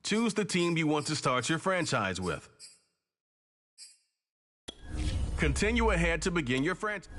Choose the team you want to start your franchise with. Continue ahead to begin your franchise.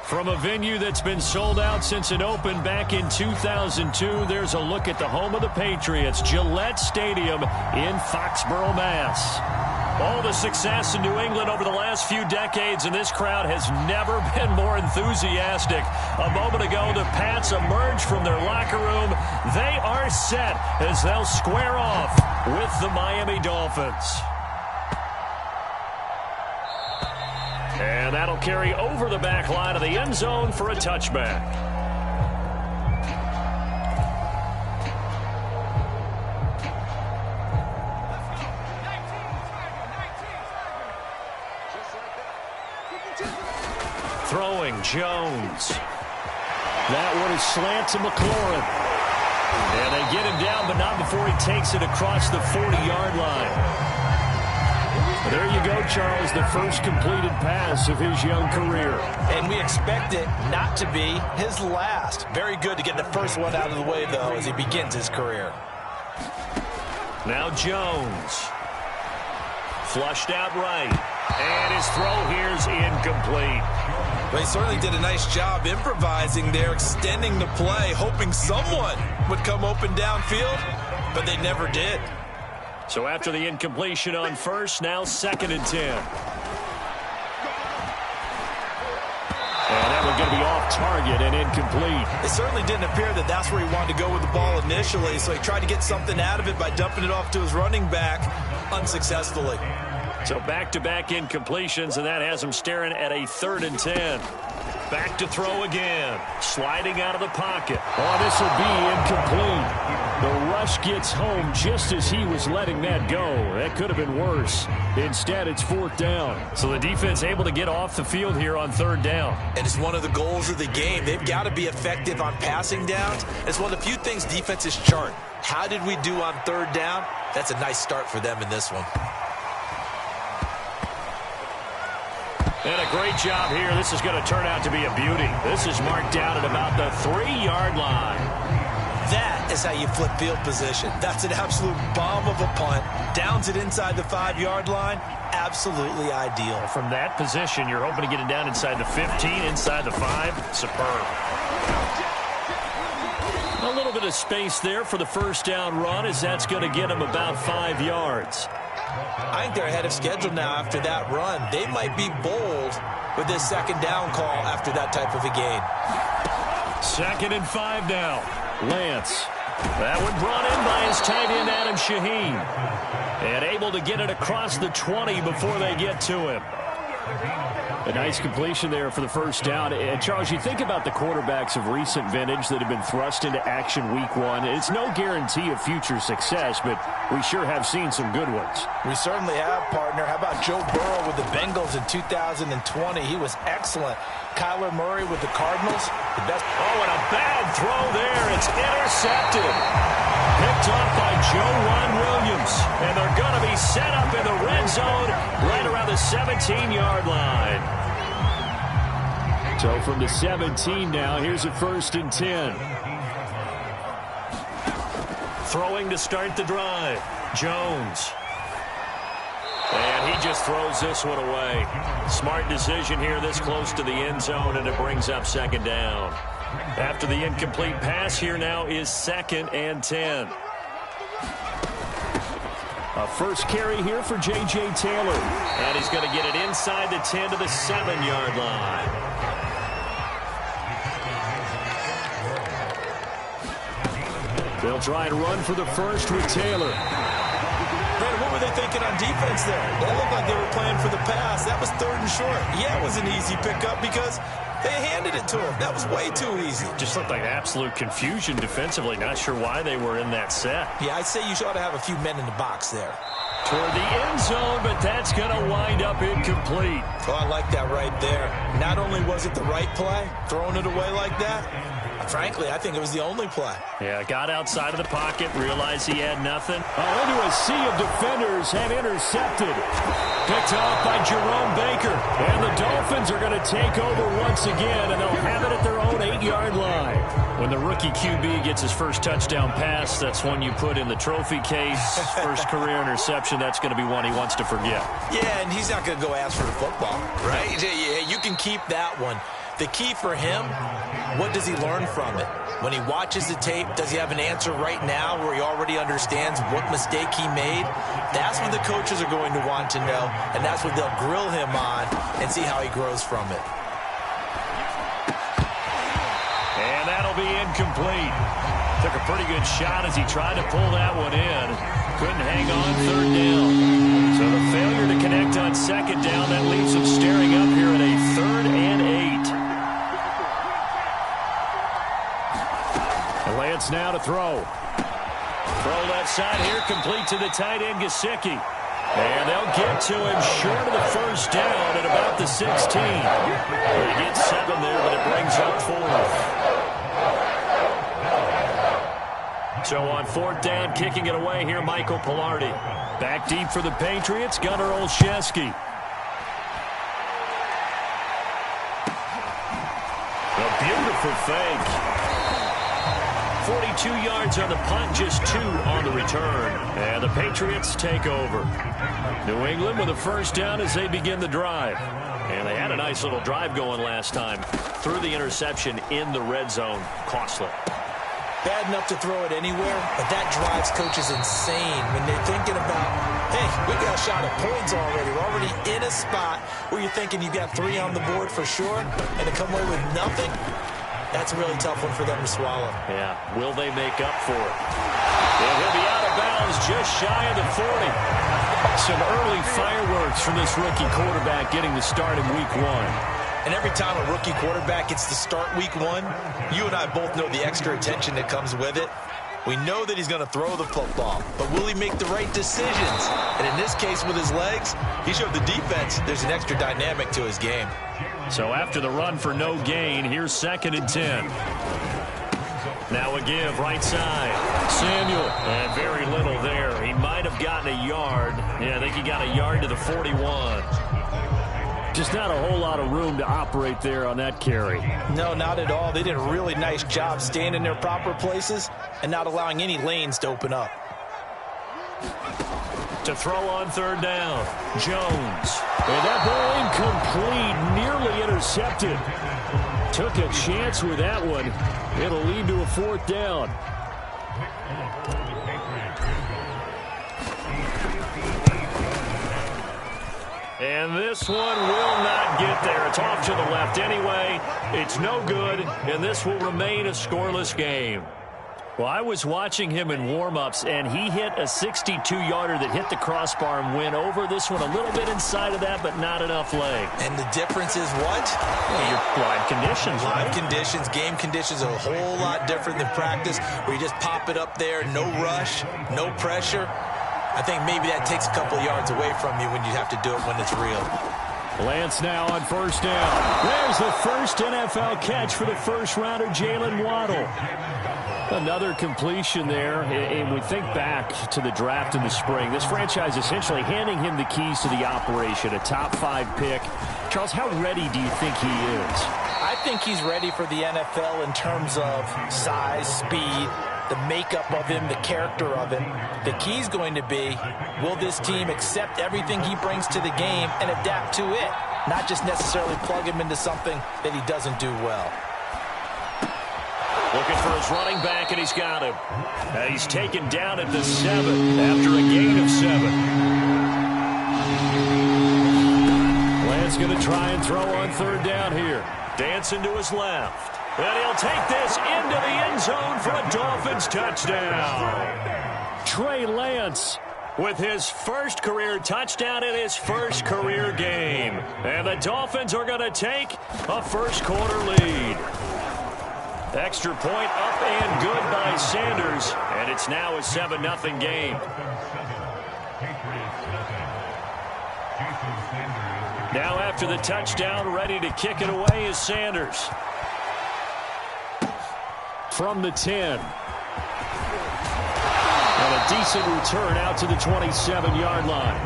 From a venue that's been sold out since it opened back in 2002, there's a look at the home of the Patriots, Gillette Stadium in Foxborough, Mass. All the success in New England over the last few decades, and this crowd has never been more enthusiastic. A moment ago, the Pats emerged from their locker room. They are set as they'll square off with the Miami Dolphins. And that'll carry over the back line of the end zone for a touchback. Throwing, Jones. That one is slant to McLaurin. And they get him down, but not before he takes it across the 40-yard line. There you go, Charles, the first completed pass of his young career. And we expect it not to be his last. Very good to get the first one out of the way, though, as he begins his career. Now Jones. Flushed out right. And his throw here is incomplete. Well, he certainly did a nice job improvising there, extending the play, hoping someone would come open downfield, but they never did. So after the incompletion on first, now 2nd and 10. And that one's going to be off target and incomplete. It certainly didn't appear that that's where he wanted to go with the ball initially, so he tried to get something out of it by dumping it off to his running back unsuccessfully. So back-to-back incompletions, and that has him staring at a 3rd and 10. Back to throw again. Sliding out of the pocket. Oh, this will be incomplete. The rush gets home just as he was letting that go. That could have been worse. Instead, it's 4th down. So the defense able to get off the field here on 3rd down. And it's one of the goals of the game. They've got to be effective on passing downs. It's one of the few things defenses chart. How did we do on 3rd down? That's a nice start for them in this one. And a great job here. This is going to turn out to be a beauty. This is marked down at about the 3-yard line. That is how you flip field position. That's an absolute bomb of a punt. Downs it inside the 5-yard line. Absolutely ideal. From that position, you're hoping to get it down inside the 15, inside the 5. Superb. A little bit of space there for the first down run, as that's going to get him about 5 yards. I think they're ahead of schedule now after that run. They might be bold with this 2nd down call after that type of a gain. 2nd and 5 now. Lance. That one brought in by his tight end, Adam Shaheen. And able to get it across the 20 before they get to him. A nice completion there for the first down. And Charles, you think about the quarterbacks of recent vintage that have been thrust into action week 1. It's no guarantee of future success, but we sure have seen some good ones. We certainly have, partner. How about Joe Burrow with the Bengals in 2020? He was excellent. Kyler Murray with the Cardinals. The best. Oh, and a bad throw there. It's intercepted. Picked off by Joe Ron Williams. And they're going to be set up in the red zone right around the 17-yard line. So from the 17 now, here's a 1st and 10. Throwing to start the drive. Jones. And he just throws this one away. Smart decision here this close to the end zone, and it brings up 2nd down. After the incomplete pass, here now is 2nd and 10. A first carry here for J.J. Taylor. And he's going to get it inside the 10 to the 7-yard line. They'll try and run for the first with Taylor. Brandon, what were they thinking on defense there? They looked like they were playing for the pass. That was 3rd and short. Yeah, it was an easy pickup because they handed it to him. That was way too easy. Just looked like absolute confusion defensively. Not sure why they were in that set. Yeah, I'd say you ought to have a few men in the box there. Toward the end zone, but that's going to wind up incomplete. Oh, I like that right there. Not only was it the right play, throwing it away like that, frankly, I think it was the only play. Yeah, got outside of the pocket, realized he had nothing. Oh, into a sea of defenders and intercepted. Picked off by Jerome Baker. And the Dolphins are going to take over once again, and they'll have it at their own 8-yard line. When the rookie QB gets his first touchdown pass, that's one you put in the trophy case. First career interception, that's going to be one he wants to forget. Yeah, and he's not going to go ask for the football, right? Yeah, you can keep that one. The key for him, what does he learn from it? When he watches the tape, does he have an answer right now where he already understands what mistake he made? That's what the coaches are going to want to know, and that's what they'll grill him on and see how he grows from it. And that'll be incomplete. Took a pretty good shot as he tried to pull that one in. Couldn't hang on third down. So the failure to connect on second down, that leaves him staring up here at a 3rd and 8. Lance now to throw. Throw left side here, complete to the tight end, Gesicki. And they'll get to him short of the first down at about the 16. They get 7 there, but it brings up 4th. So on 4th down, kicking it away here, Michael Pilardi. Back deep for the Patriots, Gunnar Olszewski. A beautiful fake. 42 yards on the punt, just 2 on the return. And the Patriots take over. New England with a first down as they begin the drive. And they had a nice little drive going last time. Threw the interception in the red zone. Costly. Bad enough to throw it anywhere, but that drives coaches insane when they're thinking about, hey, we got a shot at points already. We're already in a spot where you're thinking you got 3 on the board for sure, and to come away with nothing, that's a really tough one for them to swallow. Yeah, will they make up for it? And he'll be out of bounds just shy of the 40. Some early fireworks from this rookie quarterback getting the start in week 1. And every time a rookie quarterback gets to start week 1, you and I both know the extra attention that comes with it. We know that he's going to throw the football, but will he make the right decisions? And in this case with his legs, he showed the defense there's an extra dynamic to his game. So after the run for no gain, here's 2nd and 10. Now a give, right side. Samuel, and very little there. He might have gotten a yard. Yeah, I think he got a yard to the 41. Just not a whole lot of room to operate there on that carry. No, not at all. They did a really nice job staying in their proper places and not allowing any lanes to open up. To throw on 3rd down, Jones. And that ball incomplete, nearly intercepted. Took a chance with that one. It'll lead to a 4th down. And this one will not get there. It's off to the left anyway. It's no good, and this will remain a scoreless game. Well, I was watching him in warm-ups, and he hit a 62-yarder that hit the crossbar and went over. This one a little bit inside of that, but not enough leg. And the difference is what? Well, your live conditions, right? Live conditions, game conditions are a whole lot different than practice, where you just pop it up there, no rush, no pressure. I think maybe that takes a couple yards away from you when you have to do it when it's real. Lance now on 1st down. There's the first NFL catch for the first-rounder, Jalen Waddle. Another completion there, and we think back to the draft in the spring. This franchise essentially handing him the keys to the operation, a top 5 pick. Charles, how ready do you think he is? I think he's ready for the NFL in terms of size, speed, the makeup of him, the character of him. The key's going to be, will this team accept everything he brings to the game and adapt to it, not just necessarily plug him into something that he doesn't do well. Looking for his running back, and he's got him. He's taken down at the 7 after a gain of 7. Lance going to try and throw on 3rd down here. Dancing to his left. And he'll take this into the end zone for a Dolphins touchdown. Trey Lance with his first career touchdown in his first career game. And the Dolphins are going to take a first-quarter lead. Extra point up and good by Sanders. And it's now a 7-0 game. Now after the touchdown, ready to kick it away is Sanders. From the 10. And a decent return out to the 27-yard line.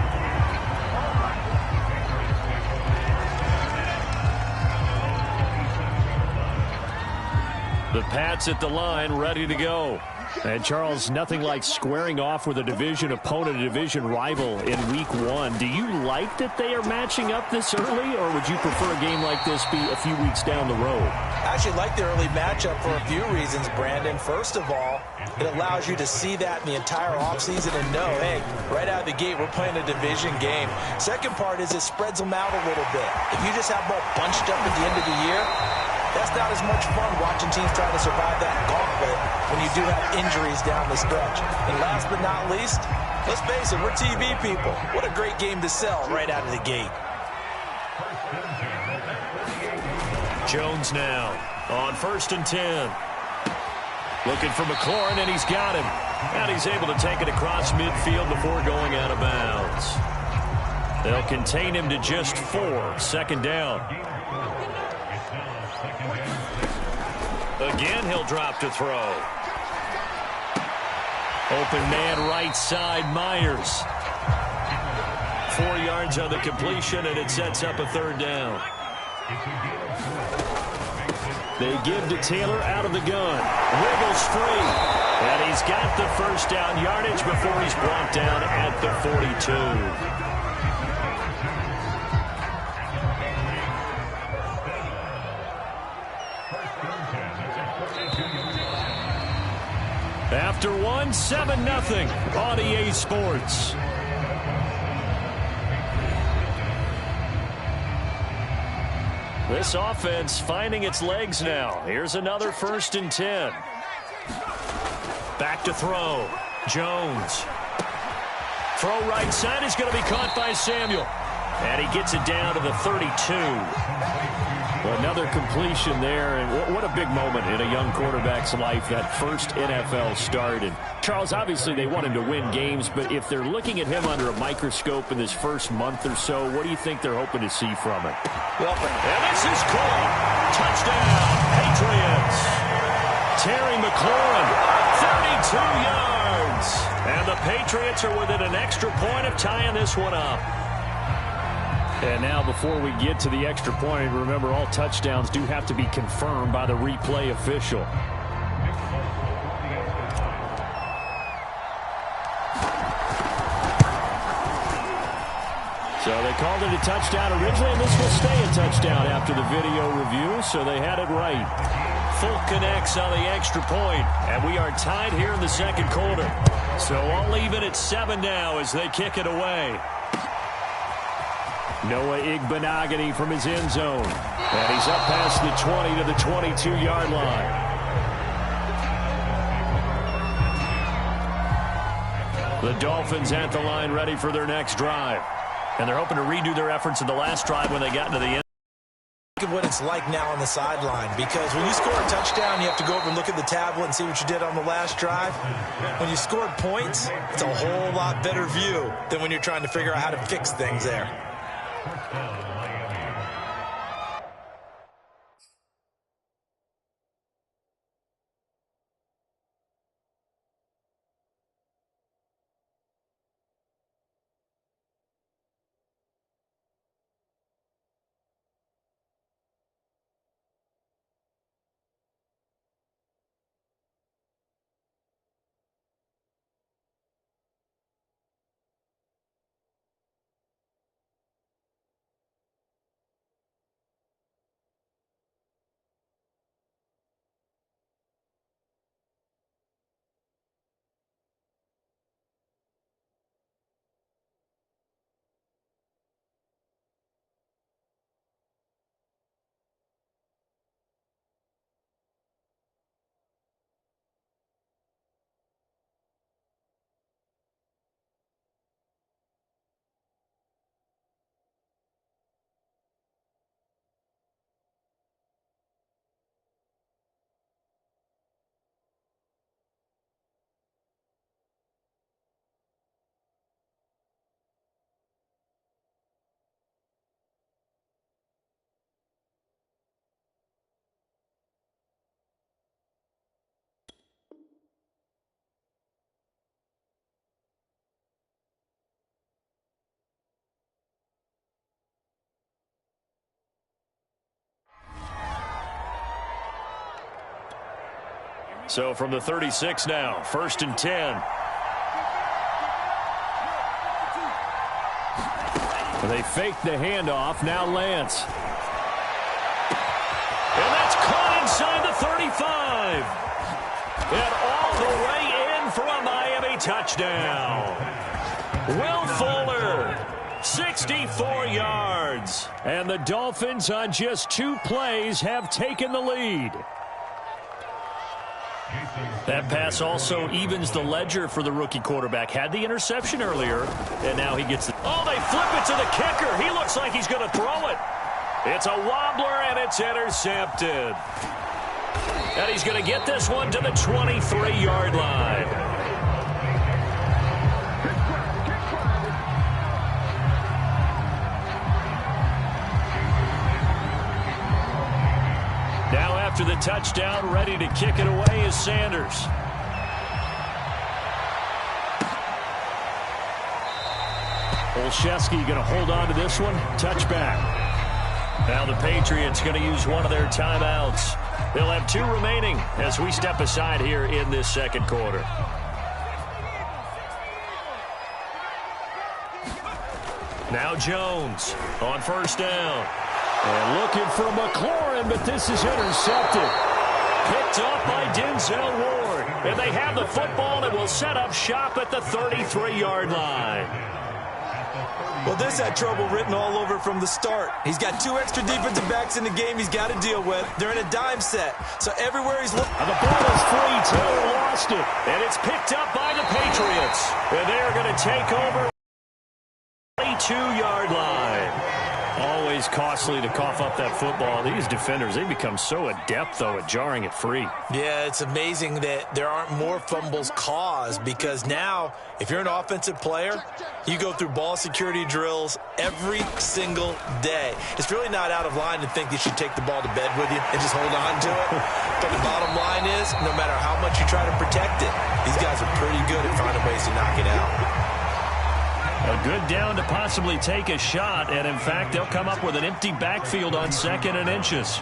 The Pats at the line, ready to go. And Charles, nothing like squaring off with a division opponent, a division rival in week 1. Do you like that they are matching up this early, or would you prefer a game like this be a few weeks down the road? I actually like the early matchup for a few reasons, Brandon. First of all, it allows you to see that in the entire offseason and know, hey, right out of the gate, we're playing a division game. Second part is it spreads them out a little bit. If you just have them all bunched up at the end of the year, that's not as much fun watching teams try to survive that gauntlet when you do have injuries down the stretch. And last but not least, let's face it, we're TV people. What a great game to sell right out of the gate. Jones now on 1st and 10. Looking for McLaurin, and he's got him. And he's able to take it across midfield before going out of bounds. They'll contain him to just 4. Second down. Again, he'll drop to throw. Open man right side, Myers. 4 yards on the completion, and it sets up a 3rd down. They give to Taylor out of the gun. Wiggles free. And he's got the first down yardage before he's brought down at the 42. After 7-0 on EA Sports. This offense finding its legs now. Here's another 1st and 10. Back to throw. Jones. Throw right side is going to be caught by Samuel. And he gets it down to the 32. Well, another completion there, and what a big moment in a young quarterback's life, that first NFL start. And Charles, obviously they want him to win games, but if they're looking at him under a microscope in this first month or so, what do you think they're hoping to see from it? Well, and this is caught. Touchdown, Patriots. Terry McLaurin, 32 yards. And the Patriots are within an extra point of tying this one up. And now before we get to the extra point, remember all touchdowns do have to be confirmed by the replay official. So they called it a touchdown originally, and this will stay a touchdown after the video review, so they had it right. Full connects on the extra point, and we are tied here in the second quarter. So I'll leave it at 7 now as they kick it away. Noah Igbenogany from his end zone. And he's up past the 20 to the 22-yard line. The Dolphins at the line ready for their next drive. And they're hoping to redo their efforts in the last drive when they got into the end. Look at what it's like now on the sideline, because when you score a touchdown, you have to go over and look at the tablet and see what you did on the last drive. When you scored points, it's a whole lot better view than when you're trying to figure out how to fix things there. So from the 36 now, 1st and 10. They fake the handoff. Now Lance. And that's caught inside the 35. And all the way in for a Miami touchdown. Will Fuller, 64 yards. And the Dolphins on just 2 plays have taken the lead. That pass also evens the ledger for the rookie quarterback. Had the interception earlier, and now he gets the... Oh, they flip it to the kicker. He looks like he's going to throw it. It's a wobbler, and it's intercepted. And he's going to get this one to the 23-yard line. Now after the touchdown, ready to kick it away is Sanders. Olszewski going to hold on to this one. Touchback. Now the Patriots going to use one of their timeouts. They'll have 2 remaining as we step aside here in this second quarter. Now Jones on 1st down. And looking for McLaurin, but this is intercepted. Picked up by Denzel Ward. And they have the football and will set up shop at the 33-yard line. Well, this had trouble written all over from the start. He's got 2 extra defensive backs in the game he's got to deal with. They're in a dime set. So everywhere he's looking... And the ball is free. Taylor lost it. And it's picked up by the Patriots. And they're going to take over 22-yard line. Always costly to cough up that football. These defenders, they become so adept, though, at jarring it free. Yeah, it's amazing that there aren't more fumbles caused, because now, if you're an offensive player, you go through ball security drills every single day. It's really not out of line to think you should take the ball to bed with you and just hold on to it. But the bottom line is, no matter how much you try to protect it, these guys are pretty good at finding ways to knock it out. A good down to possibly take a shot, and in fact, they'll come up with an empty backfield on 2nd and inches.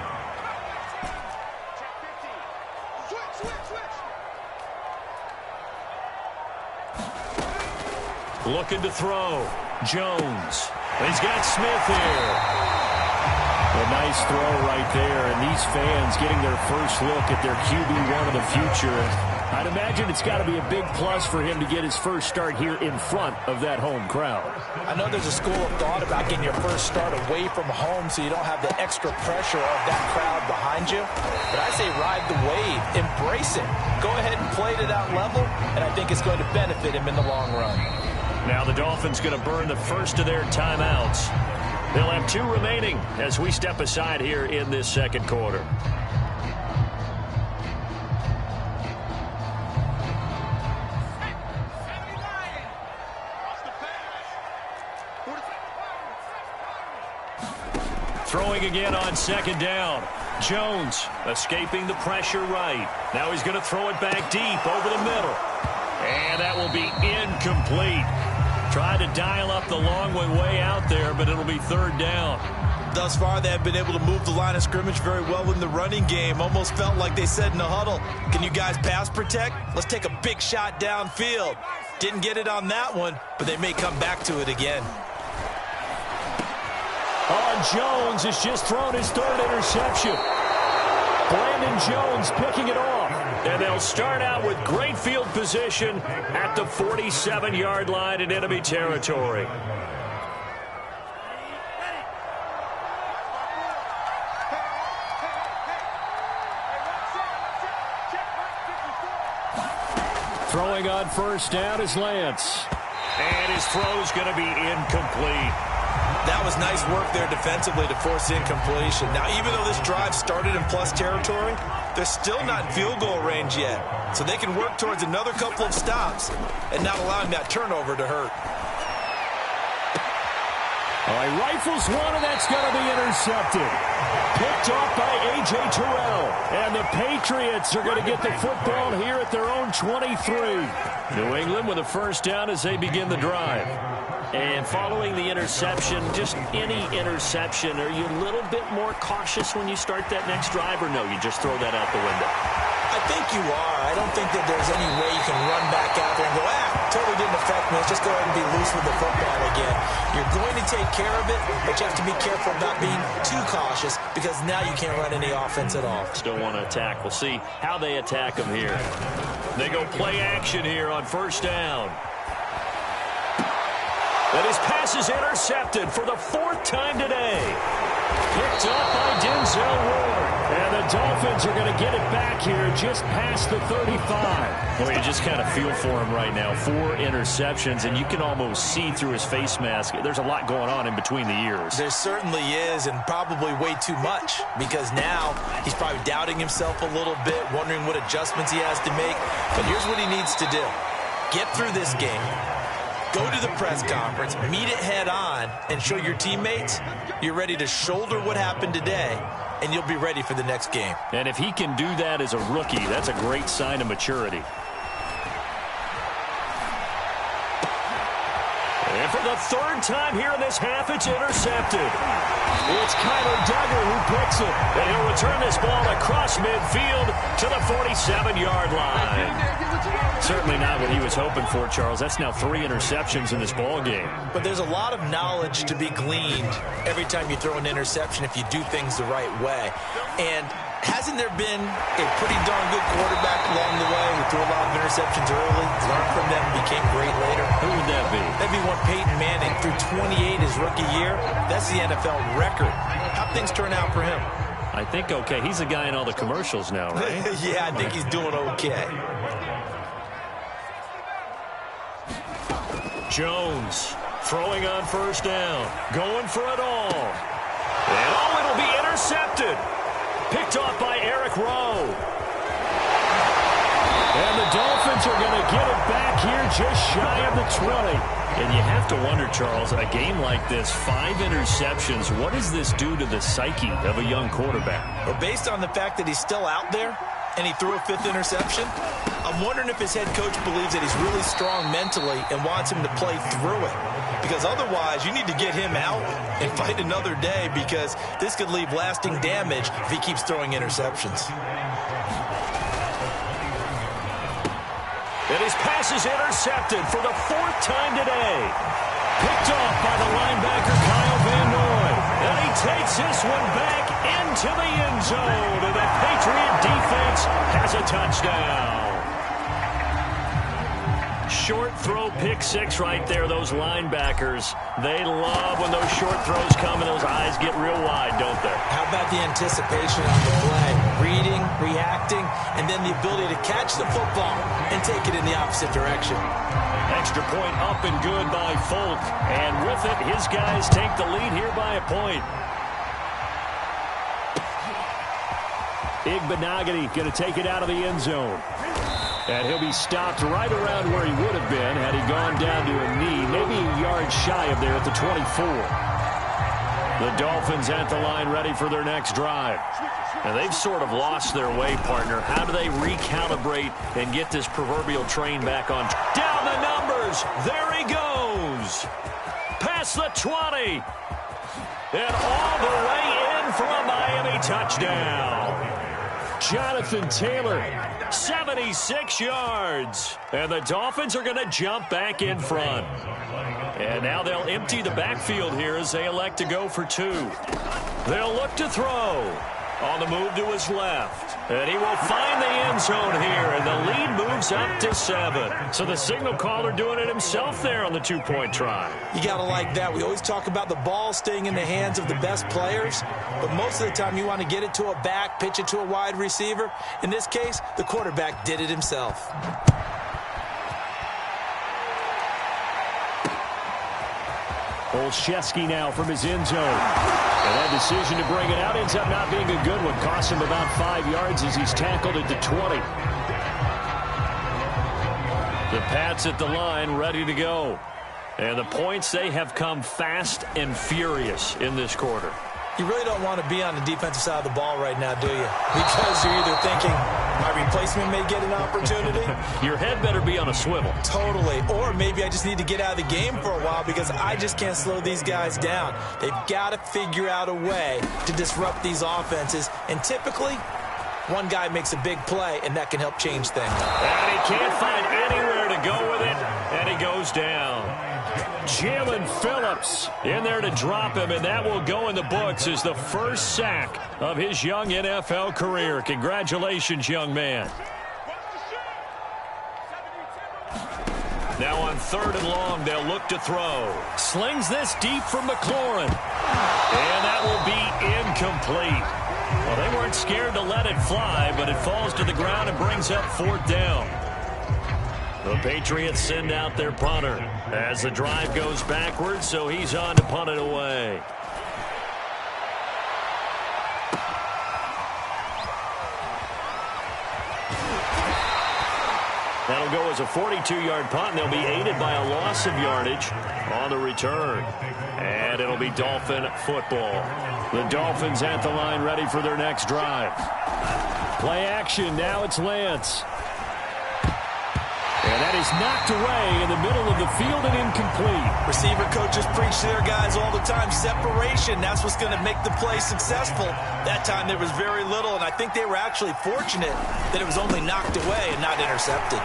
Looking to throw. Jones. He's got Smith here. A nice throw right there, and these fans getting their first look at their QB1 of the future. I'd imagine it's got to be a big plus for him to get his first start here in front of that home crowd. I know there's a school of thought about getting your first start away from home so you don't have the extra pressure of that crowd behind you. But I say ride the wave. Embrace it. Go ahead and play to that level, and I think it's going to benefit him in the long run. Now the Dolphins going to burn the first of their timeouts. They'll have 2 remaining as we step aside here in this second quarter. Throwing again on 2nd down. Jones escaping the pressure right. Now he's going to throw it back deep over the middle. And that will be incomplete. Tried to dial up the long way out there, but it'll be 3rd down. Thus far, they have been able to move the line of scrimmage very well in the running game. Almost felt like they said in the huddle, can you guys pass protect? Let's take a big shot downfield. Didn't get it on that one, but they may come back to it again. Jones has just thrown his 3rd interception. Brandon Jones picking it off. And they'll start out with great field position at the 47-yard line in enemy territory. Throwing on 1st down is Lance. And his throw's going to be incomplete. That was nice work there defensively to force incompletion. Now, even though this drive started in plus territory, they're still not in field goal range yet. So they can work towards another couple of stops and not allowing that turnover to hurt. All right, rifles one, and that's going to be intercepted. Picked off by A.J. Terrell. And the Patriots are going to get the football here at their own 23. New England with a 1st down as they begin the drive. And following the interception, just any interception, are you a little bit more cautious when you start that next drive, or no, you just throw that out the window? I think you are. I don't think that there's any way you can run back out there and go, totally didn't affect me. Let's just go ahead and be loose with the football again. You're going to take care of it, but you have to be careful about being too cautious because now you can't run any offense at all. Still want to attack. We'll see how they attack them here. They go play action here on first down. And his pass is intercepted for the 4th time today. Picked up by Denzel Ward. And the Dolphins are going to get it back here just past the 35. Well, you just kind of feel for him right now. 4 interceptions, and you can almost see through his face mask. There's a lot going on in between the ears. There certainly is, and probably way too much, because now he's probably doubting himself a little bit, wondering what adjustments he has to make. But here's what he needs to do. Get through this game. Go to the press conference, meet it head on, and show your teammates you're ready to shoulder what happened today, and you'll be ready for the next game. And if he can do that as a rookie, that's a great sign of maturity. And for the 3rd time here in this half, it's intercepted. It's Kyler Duggar who picks it. And he'll return this ball across midfield to the 47-yard line. Certainly not what he was hoping for, Charles. That's now 3 interceptions in this ball game. But there's a lot of knowledge to be gleaned every time you throw an interception if you do things the right way. And hasn't there been a pretty darn good quarterback along the way who threw a lot of interceptions early, learned from them, and became great later? Who would that be? That'd be one Peyton Manning threw 28 his rookie year. That's the NFL record. How'd things turn out for him? I think okay. He's the guy in all the commercials now, right? Yeah, I think he's doing okay. Jones throwing on first down, going for it all. And it'll be intercepted. Picked off by Eric Rowe. And the Dolphins are going to get it back here just shy of the 20. And you have to wonder, Charles, a game like this, 5 interceptions, what does this do to the psyche of a young quarterback? Well, based on the fact that he's still out there and he threw a 5th interception, I'm wondering if his head coach believes that he's really strong mentally and wants him to play through it. Because otherwise, you need to get him out and fight another day, because this could leave lasting damage if he keeps throwing interceptions. And his pass is intercepted for the 4th time today. Picked off by the linebacker, Kyle Van Noy. And he takes this one back into the end zone. And the Patriot defense has a touchdown. Short throw, pick 6 right there. Those linebackers, they love when those short throws come and those eyes get real wide, don't they? How about the anticipation on the play? Reading, reacting, and then the ability to catch the football and take it in the opposite direction. Extra point up and good by Folk. And with it, his guys take the lead here by a point. Igbenogany going to take it out of the end zone. And he'll be stopped right around where he would have been had he gone down to a knee, maybe a yard shy of there at the 24. The Dolphins at the line ready for their next drive. And they've sort of lost their way, partner. How do they recalibrate and get this proverbial train back on? Down the numbers. There he goes. Past the 20. And all the way in for a Miami touchdown. Jonathan Taylor, 76 yards. And the Dolphins are going to jump back in front. And now they'll empty the backfield here as they elect to go for 2. They'll look to throw. On the move to his left. And he will find the end zone here. And the lead moves up to 7. So the signal caller doing it himself there on the 2-point try. You got to like that. We always talk about the ball staying in the hands of the best players. But most of the time you want to get it to a back, pitch it to a wide receiver. In this case, the quarterback did it himself. Olszewski now from his end zone. And that decision to bring it out ends up not being a good one. Cost him about 5 yards as he's tackled at the 20. The Pats at the line ready to go. And the points, they have come fast and furious in this quarter. You really don't want to be on the defensive side of the ball right now, do you? Because you're either thinking, my replacement may get an opportunity. Your head better be on a swivel. Totally. Or maybe I just need to get out of the game for a while because I just can't slow these guys down. They've got to figure out a way to disrupt these offenses. And typically, One guy makes a big play, and that can help change things. And he can't find anywhere to go with it, and he goes down. Jalen Phillips in there to drop him, and that will go in the books as the first sack of his young NFL career. Congratulations, young man. Now on 3rd and long, they'll look to throw. Slings this deep from McLaurin. And that will be incomplete. Well, they weren't scared to let it fly, but it falls to the ground and brings up 4th down. The Patriots send out their punter as the drive goes backwards, so he's on to punt it away. That'll go as a 42-yard punt, and they'll be aided by a loss of yardage on the return. And it'll be Dolphin football. The Dolphins at the line ready for their next drive. Play action. Now it's Lance. And that is knocked away in the middle of the field and incomplete. Receiver coaches preach to their guys all the time. Separation, that's what's going to make the play successful. That time there was very little, and I think they were actually fortunate that it was only knocked away and not intercepted.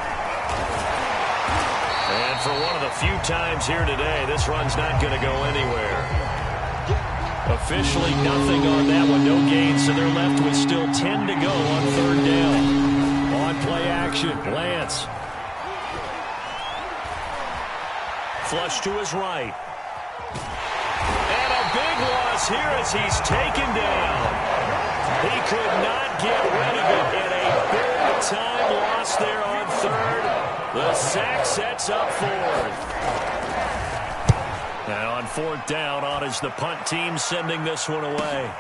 And for one of the few times here today, this run's not going to go anywhere. Officially nothing on that one, no gain, so they're left with still 10 to go on 3rd down. On play action, Lance. Flush to his right. And a big loss here as he's taken down. He could not get rid of it, and a big-time loss there on 3rd. The sack sets up 4th. And on 4th down, on is the punt team sending this one away.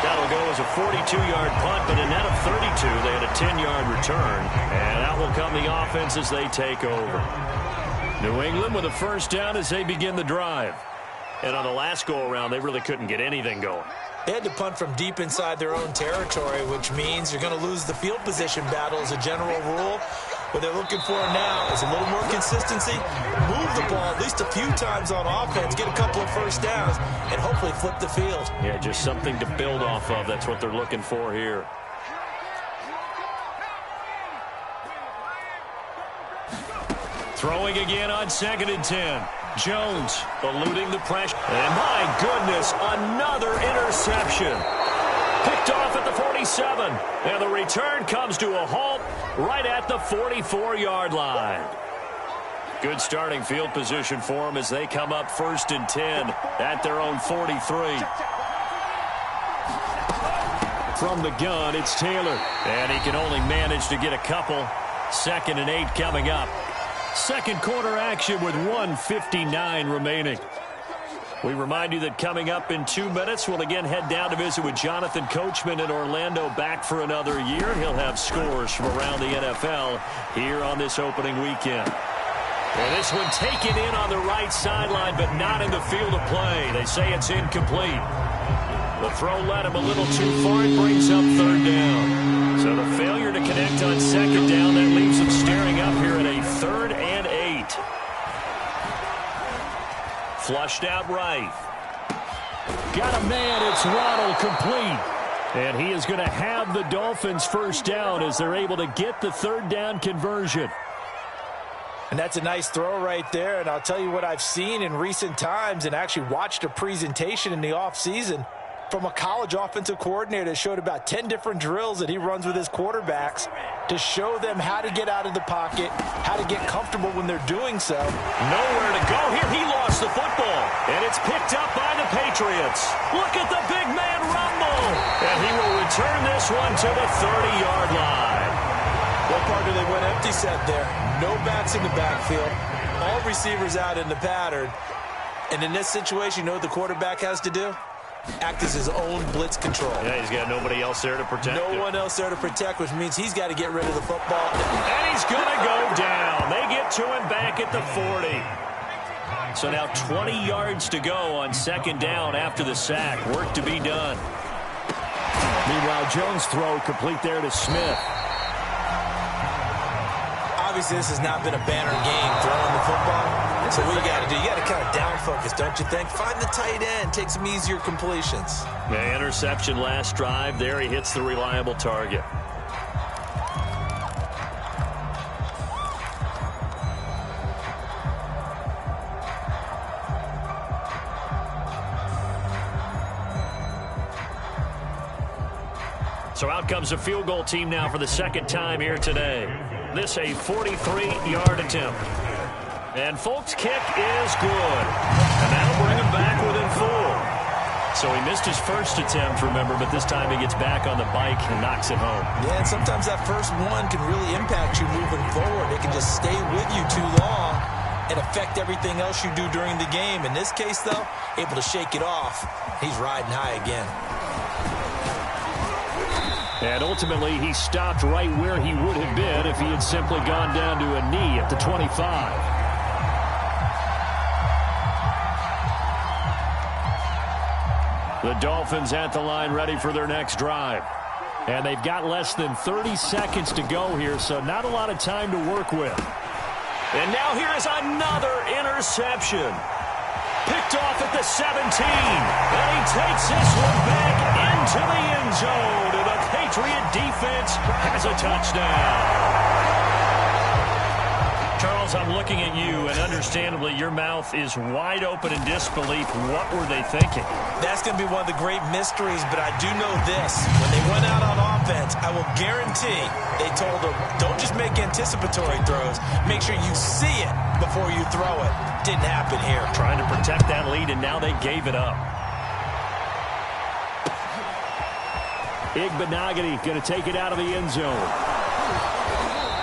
That'll go as a 42-yard punt, but a net of 32. They had a 10-yard return, and out will come the offense as they take over. New England with a 1st down as they begin the drive. And on the last go-around, they really couldn't get anything going. They had to punt from deep inside their own territory, which means you're going to lose the field position battle as a general rule. What they're looking for now is a little more consistency, move the ball at least a few times on offense, get a couple of 1st downs, and hopefully flip the field. Yeah, just something to build off of. That's what they're looking for here. Throwing again on 2nd and 10. Jones eluding the pressure. And my goodness, another interception. Picked off at the 47. And the return comes to a halt right at the 44-yard line. Good starting field position for them as they come up 1st and 10 at their own 43. From the gun, it's Taylor. And he can only manage to get a couple. 2nd and 8 coming up. Second quarter action with 1:59 remaining. We remind you that coming up in 2 minutes, we'll again head down to visit with Jonathan Coachman in Orlando, back for another year. He'll have scores from around the NFL here on this opening weekend. And this one taken in on the right sideline, but not in the field of play. They say it's incomplete. The throw led him a little too far. It brings up 3rd down. So the failure to connect on 2nd down, that leaves them staring up here at a 3rd and 8. Flushed out right. Got a man. It's Waddle, complete. And he is going to have the Dolphins 1st down as they're able to get the 3rd down conversion. And that's a nice throw right there. And I'll tell you what I've seen in recent times and actually watched a presentation in the offseason from a college offensive coordinator that showed about 10 different drills that he runs with his quarterbacks to show them how to get out of the pocket, how to get comfortable when they're doing so. Nowhere to go here. He lost the football, and it's picked up by the Patriots. Look at the big man rumble, and he will return this one to the 30-yard line. Well, Parker, they went empty set there. No backs in the backfield. All receivers out in the pattern. And in this situation, you know what the quarterback has to do? Act as his own blitz control. Yeah, he's got nobody else there to protect him. No one else there to protect, which means he's got to get rid of the football. And he's going to go down. They get to him back at the 40. So now 20 yards to go on 2nd down after the sack. Work to be done. Meanwhile, Jones' throw complete there to Smith. Obviously, this has not been a banner game throwing the football. So what you got to do, you got to kind of down focus, don't you think? Find the tight end, take some easier completions. The interception last drive. There he hits the reliable target. So out comes the field goal team now for the second time here today. This a 43-yard attempt. And Folk's kick is good. And that'll bring him back within 4. So he missed his first attempt, remember, but this time he gets back on the bike and knocks it home. Yeah, and sometimes that first one can really impact you moving forward. It can just stay with you too long and affect everything else you do during the game. In this case, though, able to shake it off. He's riding high again. And ultimately, he stopped right where he would have been if he had simply gone down to a knee at the 25. The Dolphins at the line ready for their next drive. And they've got less than 30 seconds to go here, so not a lot of time to work with. And now here is another interception. Picked off at the 17. And he takes this one back into the end zone. And the Patriot defense has a touchdown. Charles, I'm looking at you, and understandably, your mouth is wide open in disbelief. What were they thinking? That's going to be one of the great mysteries, but I do know this. When they went out on offense, I will guarantee they told them, don't just make anticipatory throws. Make sure you see it before you throw it. Didn't happen here. Trying to protect that lead, and now they gave it up. Igbenogany going to take it out of the end zone.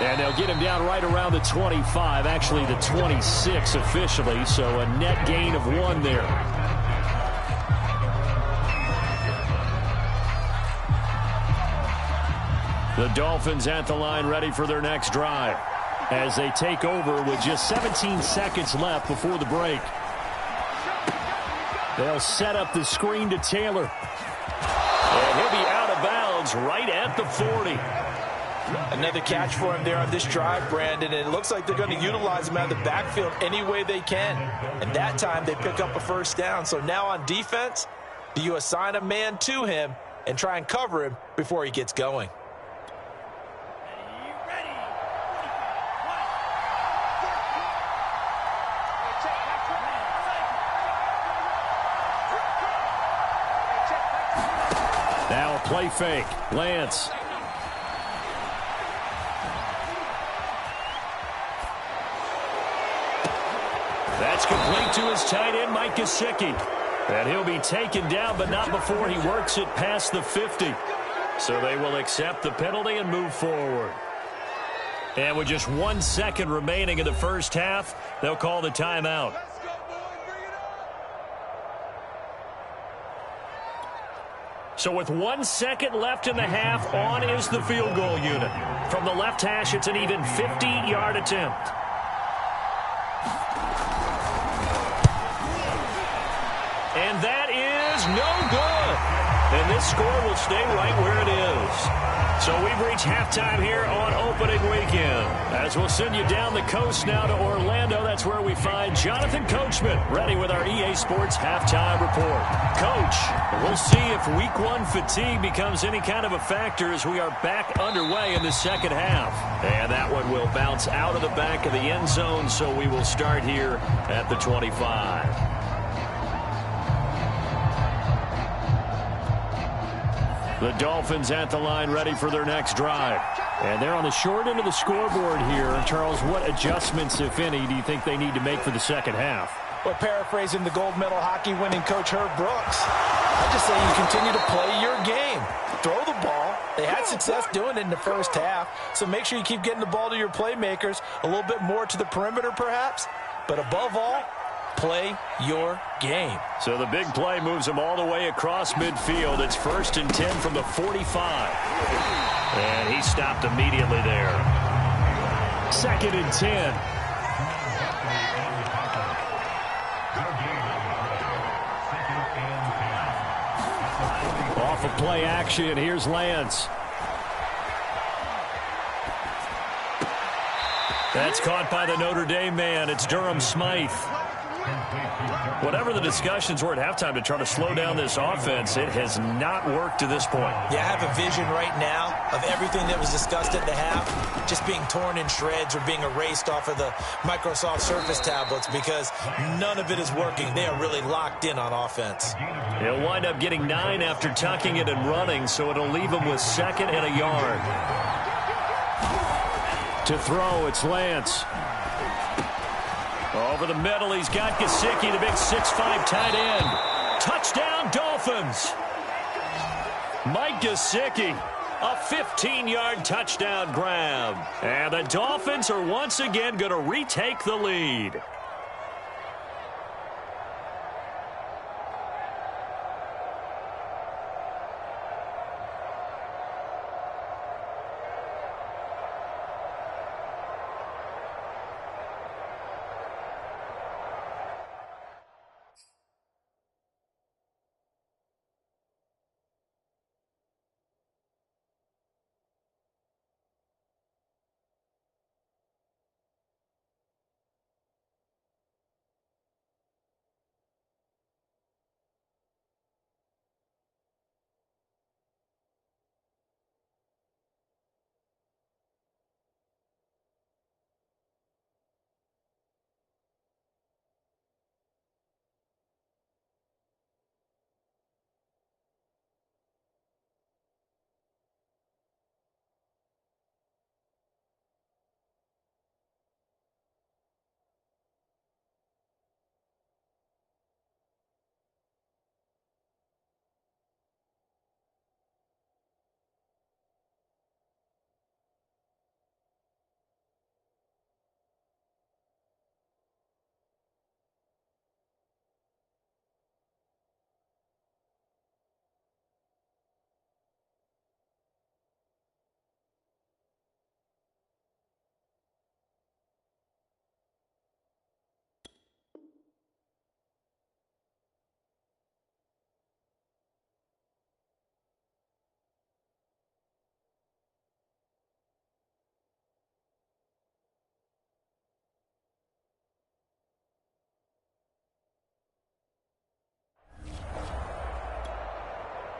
And they'll get him down right around the 25, actually the 26 officially, so a net gain of 1 there. The Dolphins at the line ready for their next drive as they take over with just 17 seconds left before the break. They'll set up the screen to Taylor. And he'll be out of bounds right at the 40. Another catch for him there on this drive, Brandon. And it looks like they're going to utilize him out of the backfield any way they can. And that time they pick up a first down. So now on defense, do you assign a man to him and try and cover him before he gets going? Now a play fake. Lance. That's complete to his tight end, Mike Gesicki. And he'll be taken down, but not before he works it past the 50. So they will accept the penalty and move forward. And with just 1 second remaining in the first half, they'll call the timeout. So with 1 second left in the half, on is the field goal unit. From the left hash, it's an even 50-yard attempt. And that is no good. And this score will stay right where it is. So we've reached halftime here on opening weekend. As we'll send you down the coast now to Orlando, that's where we find Jonathan Coachman ready with our EA Sports halftime report. Coach, we'll see if week 1 fatigue becomes any kind of a factor as we are back underway in the second half. And that one will bounce out of the back of the end zone, so we will start here at the 25. The Dolphins at the line ready for their next drive. And they're on the short end of the scoreboard here. And Charles, what adjustments, if any, do you think they need to make for the second half? Well, paraphrasing the gold medal hockey winning coach Herb Brooks, I just say you continue to play your game. Throw the ball. They had success doing it in the first half. So make sure you keep getting the ball to your playmakers, a little bit more to the perimeter perhaps. But above all, play your game. So the big play moves them all the way across midfield. It's 1st and 10 from the 45. And he stopped immediately there. 2nd and 10. Off of play action, here's Lance. That's caught by the Notre Dame man. It's Durham Smythe. Whatever the discussions were at halftime to try to slow down this offense, it has not worked to this point. Yeah, I have a vision right now of everything that was discussed at the half just being torn in shreds or being erased off of the Microsoft Surface tablets because none of it is working. They are really locked in on offense. He'll wind up getting 9 after tucking it and running, so it'll leave him with 2nd and a yard. To throw, it's Lance. Over the middle, he's got Gesicki, the big 6'5" tight end. Touchdown, Dolphins. Mike Gesicki, a 15-yard touchdown grab. And the Dolphins are once again going to retake the lead.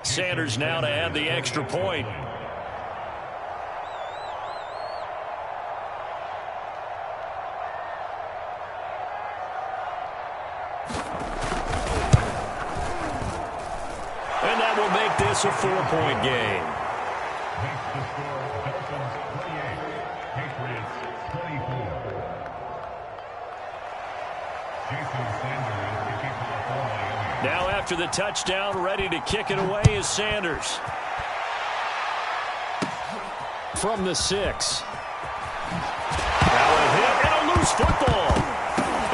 Sanders now to add the extra point. And that will make this a 4-point game. Now after the touchdown, ready to kick it away is Sanders. From the 6. Now a hit and a loose football.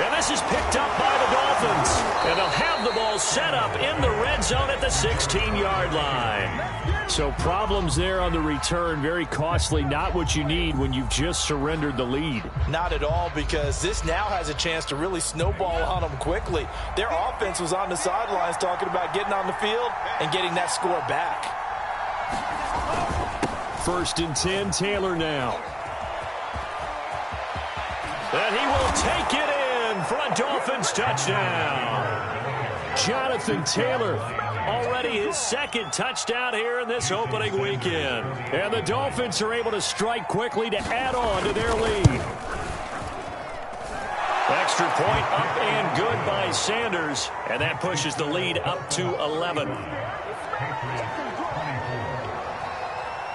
And this is picked up by the Dolphins. And they'll have the ball set up in the red zone at the 16-yard line. So problems there on the return, very costly, not what you need when you've just surrendered the lead. Not at all, because this now has a chance to really snowball on them quickly. Their offense was on the sidelines talking about getting on the field and getting that score back. 1st and 10, Taylor now. And he will take it in for a Dolphins touchdown. Jonathan Taylor, already his 2nd touchdown here in this opening weekend. And the Dolphins are able to strike quickly to add on to their lead. Extra point up and good by Sanders. And that pushes the lead up to 11.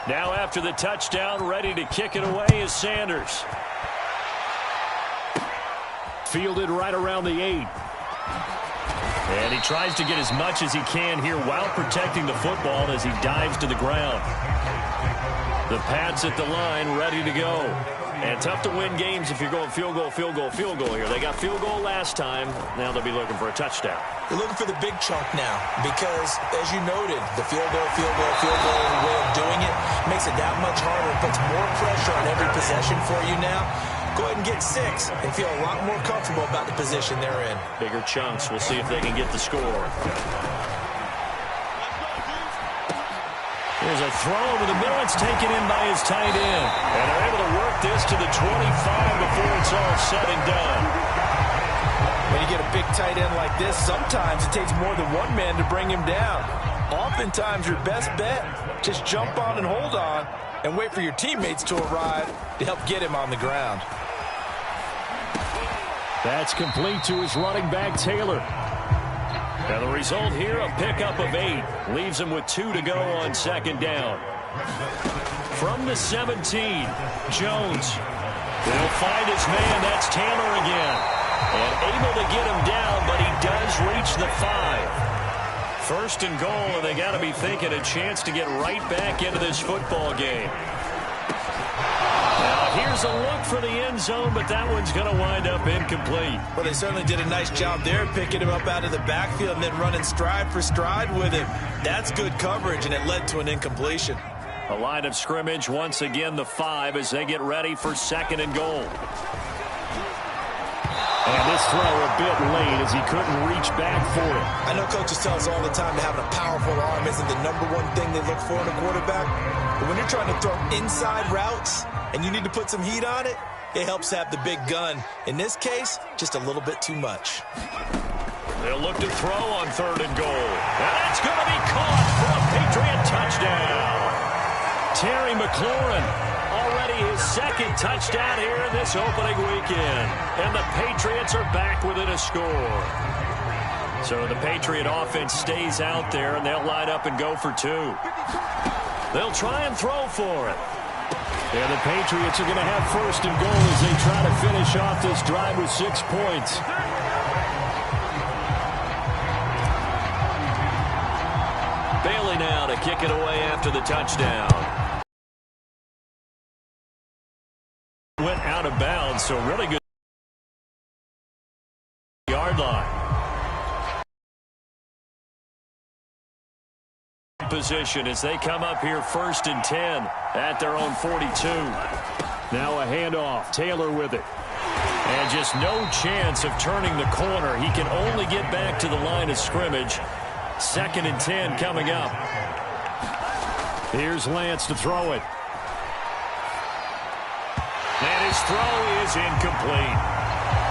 Now after the touchdown, ready to kick it away is Sanders. Fielded right around the 8. And he tries to get as much as he can here while protecting the football as he dives to the ground. The Pats at the line, ready to go. And tough to win games if you're going field goal, field goal, field goal here. They got field goal last time. Now they'll be looking for a touchdown. They're looking for the big chunk now because, as you noted, the field goal way of doing it makes it that much harder. Puts more pressure on every possession for you now. Go ahead and get 6 and feel a lot more comfortable about the position they're in. Bigger chunks. We'll see if they can get the score. Here's a The throw over the middle, it's taken in by his tight end. And they're able to work this to the 25 before it's all said and done. When you get a big tight end like this, sometimes it takes more than one man to bring him down. Oftentimes, your best bet, just jump on and hold on and wait for your teammates to arrive to help get him on the ground. That's complete to his running back, Taylor. And the result here, a pickup of 8. Leaves him with 2 to go on second down. From the 17, Jones. He'll find his man. That's Taylor again. And able to get him down, but he does reach the 5. First and goal, and they got to be thinking a chance to get right back into this football game. Now, here's a look for the end zone, but that one's going to wind up incomplete. Well, they certainly did a nice job there, picking him up out of the backfield and then running stride for stride with him. That's good coverage, and it led to an incompletion. A line of scrimmage, once again the 5 as they get ready for second and goal. And this throw a bit late as he couldn't reach back for it. I know coaches tell us all the time that having a powerful arm isn't the #1 thing they look for in a quarterback. But when you're trying to throw inside routes and you need to put some heat on it, it helps have the big gun. In this case, just a little bit too much. They'll look to throw on third and goal. And that's going to be caught for a Patriot touchdown. Terry McLaurin, already his second touchdown here in this opening weekend. And the Patriots are back within a score. So the Patriot offense stays out there, and they'll line up and go for 2. They'll try and throw for it. And the Patriots are going to have first and goal as they try to finish off this drive with 6 points. Bailey now to kick it away after the touchdown. Went out of bounds, so really good yard line. Position as they come up here first and 10 at their own 42. Now a handoff. Taylor with it. And just no chance of turning the corner. He can only get back to the line of scrimmage. Second and 10 coming up. Here's Lance to throw it. And his throw is incomplete.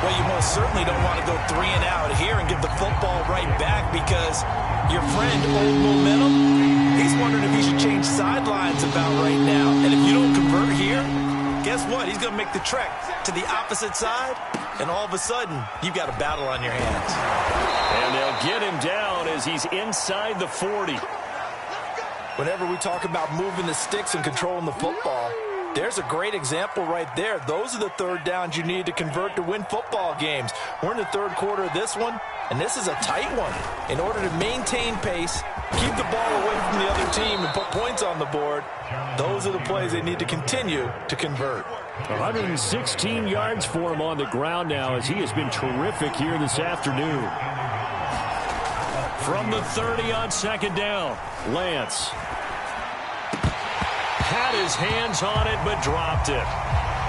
Well, you most certainly don't want to go 3 and out here and give the football right back because your friend, Old Momentum, he's wondering if he should change sidelines about right now. And if you don't convert here, guess what? He's going to make the trek to the opposite side, and all of a sudden, you've got a battle on your hands. And they'll get him down as he's inside the 40. Whenever we talk about moving the sticks and controlling the football, there's a great example right there. Those are the third downs you need to convert to win football games. We're in the third quarter of this one, and this is a tight one. In order to maintain pace, keep the ball away from the other team, and put points on the board, those are the plays they need to continue to convert. 116 yards for him on the ground now as he has been terrific here this afternoon. From the 30 on second down, Lance had his hands on it but dropped it.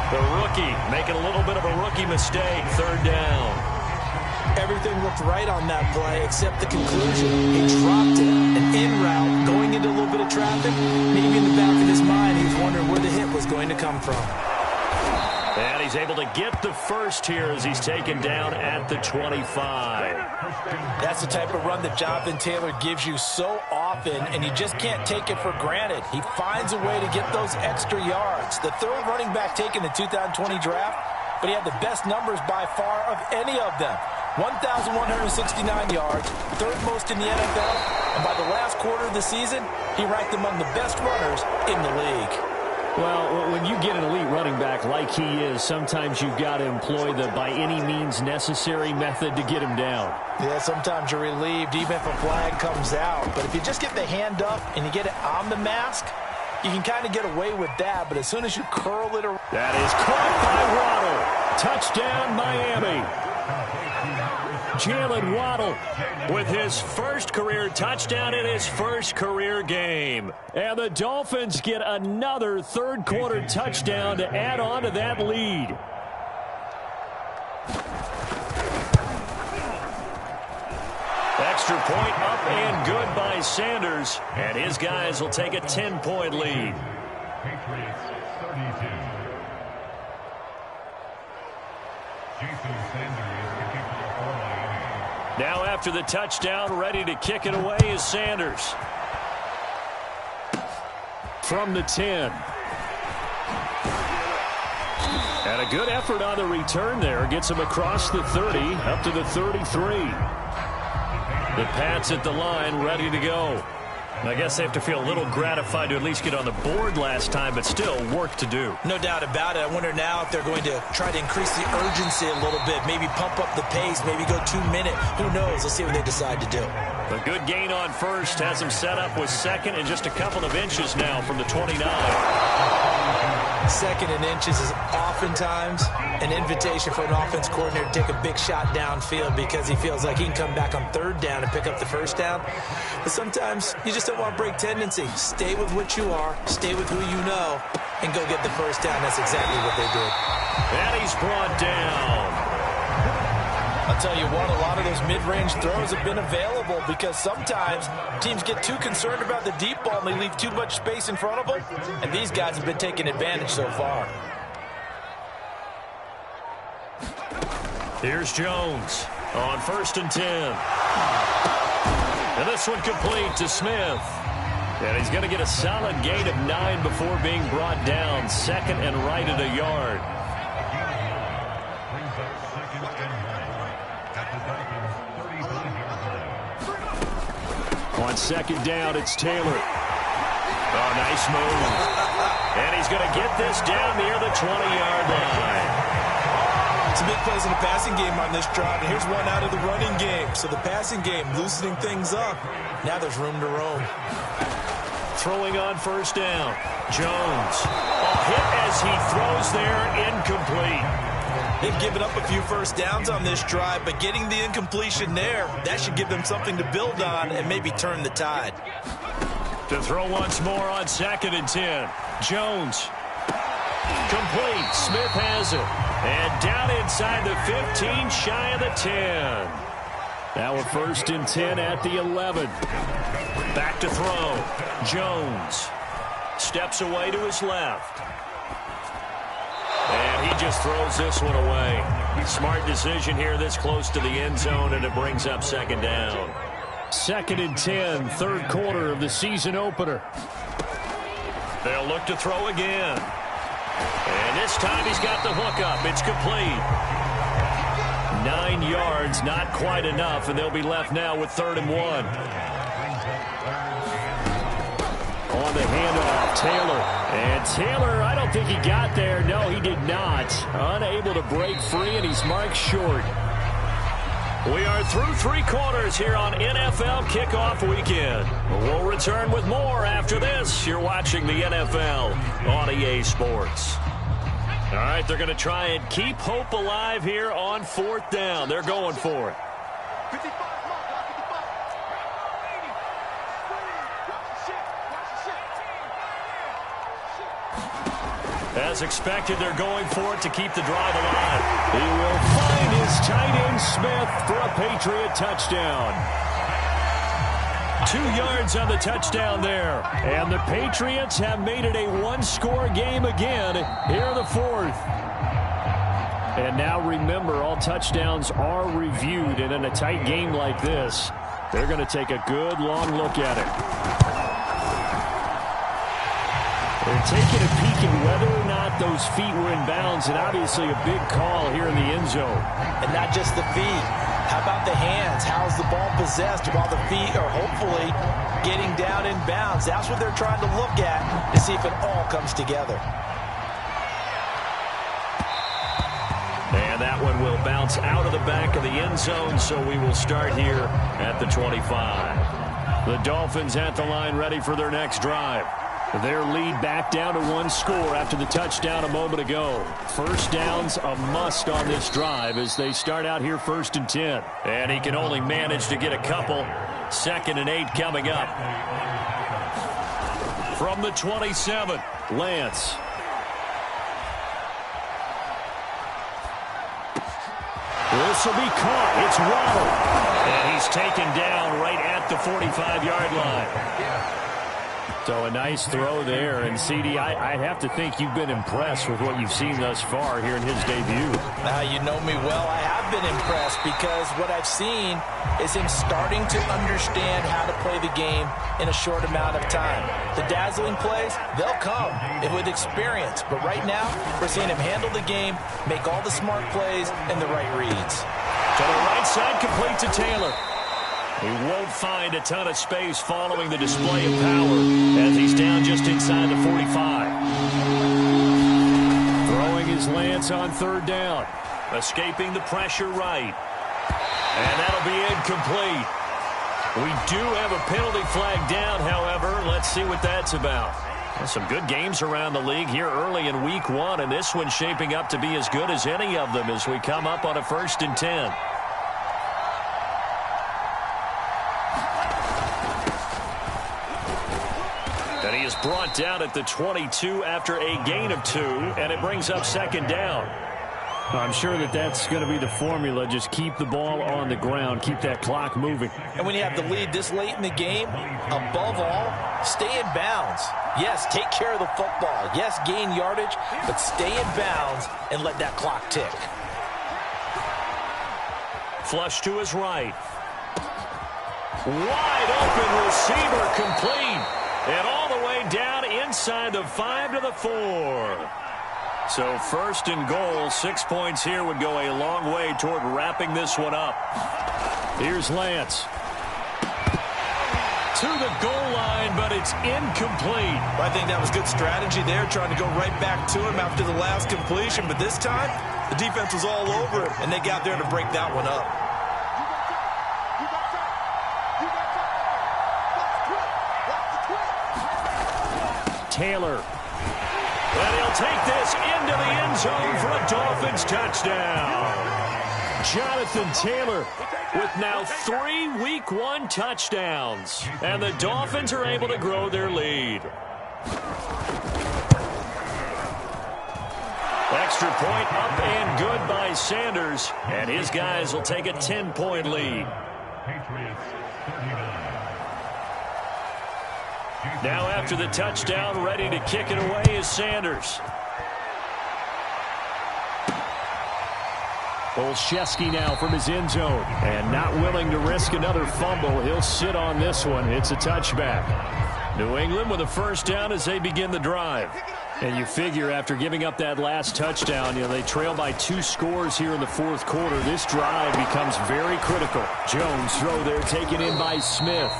The rookie making a little bit of a rookie mistake, third down. Everything looked right on that play except the conclusion. He dropped it, an in route, going into a little bit of traffic. Maybe in the back of his mind, he was wondering where the hit was going to come from. And he's able to get the first here as he's taken down at the 25. That's the type of run that Jonathan Taylor gives you so often, and you just can't take it for granted. He finds a way to get those extra yards. The third running back taken in the 2020 draft, but he had the best numbers by far of any of them. 1,169 yards, third most in the NFL, and by the last quarter of the season, he ranked among the best runners in the league. Well, when you get an elite running back like he is, sometimes you've got to employ the by any means necessary method to get him down. Yeah, sometimes you're relieved even if a flag comes out. But if you just get the hand up and you get it on the mask, you can kind of get away with that. But as soon as you curl it around... That is caught by Waddle. Touchdown, Miami. Jalen Waddle with his first career touchdown in his first career game. And the Dolphins get another third quarter touchdown to add on to that lead. Extra extra point up and good by Sanders. And his guys will take a 10-point lead. Patriots 32. Jason Sanders to kick off for Miami. Now after the touchdown, ready to kick it away is Sanders. From the 10. And a good effort on the return there. Gets him across the 30, up to the 33. The Pats at the line, ready to go. I guess they have to feel a little gratified to at least get on the board last time, but still work to do. No doubt about it. I wonder now if they're going to try to increase the urgency a little bit, maybe pump up the pace, maybe go 2 minute. Who knows? Let's see what they decide to do. A good gain on first has him set up with second and just a couple of inches now from the 29. Second and inches is oftentimes an invitation for an offense coordinator to take a big shot downfield because he feels like he can come back on third down and pick up the first down. But sometimes you just don't want to break tendency. Stay with what you are, stay with who you know, and go get the first down. That's exactly what they did. And he's brought down. I'll tell you what, a lot of those mid-range throws have been available because sometimes teams get too concerned about the deep ball and they leave too much space in front of them, and these guys have been taking advantage so far. Here's Jones on 1st and 10. And this one complete to Smith. And he's going to get a solid gain of 9 before being brought down. Second and right at a yard. On second down, it's Taylor. Oh, nice move. And he's going to get this down near the 20-yard line. Some big plays in the passing game on this drive, and here's one out of the running game. So the passing game loosening things up. Now there's room to roam. Throwing on first down. Jones. A hit as he throws there, incomplete. They've given up a few first downs on this drive, but getting the incompletion there, that should give them something to build on and maybe turn the tide. To throw once more on 2nd and 10. Jones. Complete. Smith has it. And down inside the 15, shy of the 10. Now a 1st and 10 at the 11. Back to throw. Jones. Steps away to his left. And he just throws this one away. Smart decision here this close to the end zone, and it brings up 2nd down. 2nd and 10, 3rd quarter of the season opener. They'll look to throw again. And this time he's got the hook up. It's complete. 9 yards, not quite enough, and they'll be left now with 3rd and 1. On the handoff, Taylor. And Taylor, I don't think he got there. No, he did not. Unable to break free, and he's marked short. We are through 3 quarters here on NFL Kickoff Weekend. We'll return with more after this. You're watching the NFL on EA Sports. All right, they're going to try and keep hope alive here on 4th down. They're going for it. As expected, they're going for it to keep the drive alive. He will find his tight end Smith for a Patriot touchdown. 2 yards on the touchdown there. And the Patriots have made it a 1-score game again here in the 4th. And now remember, all touchdowns are reviewed. And in a tight game like this, they're going to take a good long look at it. They're taking a peek at whether or not those feet were in bounds, and obviously a big call here in the end zone. And not just the feet. How about the hands? How's the ball possessed while the feet are hopefully getting down in bounds? That's what they're trying to look at to see if it all comes together. And that one will bounce out of the back of the end zone, so we will start here at the 25. The Dolphins at the line ready for their next drive. Their lead back down to 1 score after the touchdown a moment ago. First down's a must on this drive as they start out here 1st and 10. And he can only manage to get a couple. 2nd and 8 coming up. From the 27, Lance. This will be caught. It's Waddle. And he's taken down right at the 45-yard line. So a nice throw there. And, CD, I have to think you've been impressed with what you've seen thus far here in his debut. You know me well. I have been impressed because what I've seen is him starting to understand how to play the game in a short amount of time. The dazzling plays, they'll come with experience. But right now, we're seeing him handle the game, make all the smart plays, and the right reads. To the right side, complete to Taylor. He won't find a ton of space following the display of power as he's down just inside the 45. Throwing his lance on third down. Escaping the pressure right. And that'll be incomplete. We do have a penalty flag down, however. Let's see what that's about. Well, some good games around the league here early in week 1, and this one's shaping up to be as good as any of them as we come up on a 1st and 10. And he is brought down at the 22 after a gain of 2, and it brings up 2nd down. I'm sure that's going to be the formula. Just keep the ball on the ground. Keep that clock moving. And when you have the lead this late in the game, above all, stay in bounds. Yes, take care of the football. Yes, gain yardage, but stay in bounds and let that clock tick. Flush to his right. Wide open receiver complete. And all the way down inside the 5 to the 4. So 1st and goal, 6 points here would go a long way toward wrapping this one up. Here's Lance. To the goal line, but it's incomplete. I think that was good strategy there, trying to go right back to him after the last completion. But this time, the defense was all over him, and they got there to break that one up. Taylor. And he'll take this into the end zone for a Dolphins touchdown. Jonathan Taylor with now 3 Week 1 touchdowns. And the Dolphins are able to grow their lead. Extra point up and good by Sanders. And his guys will take a 10-point lead. Patriots 39. Now after the touchdown, ready to kick it away is Sanders. Olszewski now from his end zone. And not willing to risk another fumble. He'll sit on this one. It's a touchback. New England with a 1st down as they begin the drive. And you figure after giving up that last touchdown, they trail by 2 scores here in the 4th quarter. This drive becomes very critical. Jones throw there taken in by Smith.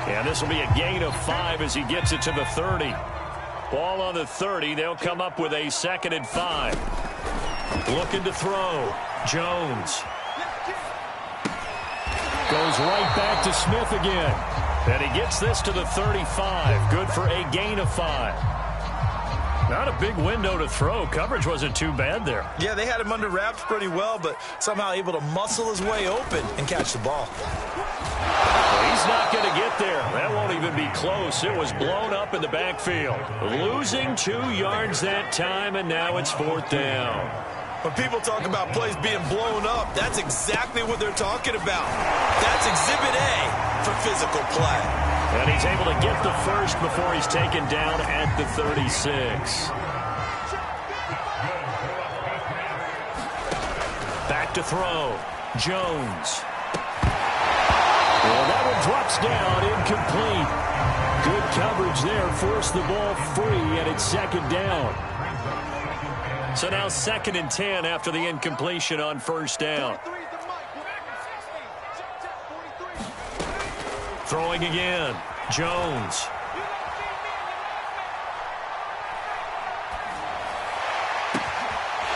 And this will be a gain of 5 as he gets it to the 30. Ball on the 30. They'll come up with a 2nd and 5. Looking to throw. Jones. Goes right back to Smith again. And he gets this to the 35. Good for a gain of 5. Not a big window to throw. Coverage wasn't too bad there. Yeah, they had him under wraps pretty well, but somehow able to muscle his way open and catch the ball. Well, he's not going to get there. That won't even be close. It was blown up in the backfield. Losing 2 yards that time, and now it's 4th down. When people talk about plays being blown up, that's exactly what they're talking about. That's Exhibit A for physical play. And he's able to get the first before he's taken down at the 36. Back to throw. Jones. Well, that one drops down, incomplete. Good coverage there, forced the ball free, and it's 2nd down. So now 2nd and 10 after the incompletion on 1st down. Throwing again. Jones.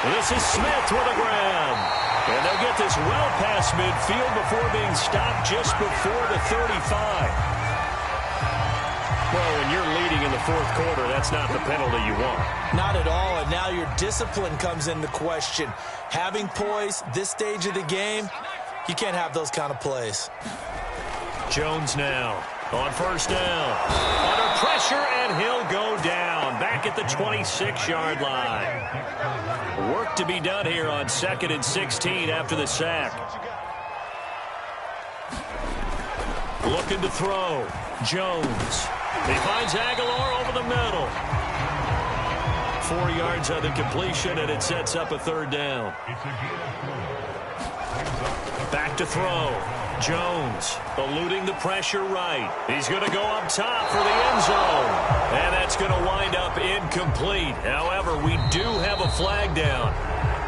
This is Smith with a grab. And they'll get this well past midfield before being stopped just before the 35. Well, when you're leading in the 4th quarter, that's not the penalty you want. Not at all, and now your discipline comes into question. Having poise this stage of the game, you can't have those kind of plays. Jones now on 1st down. Under pressure, and he'll go down. Back at the 26-yard line. Work to be done here on 2nd and 16 after the sack. Looking to throw. Jones. He finds Aguilar over the middle. 4 yards on the completion, and it sets up a 3rd down. Back to throw. Jones eluding the pressure right. He's going to go up top for the end zone. And that's going to wind up incomplete. However, we do have a flag down.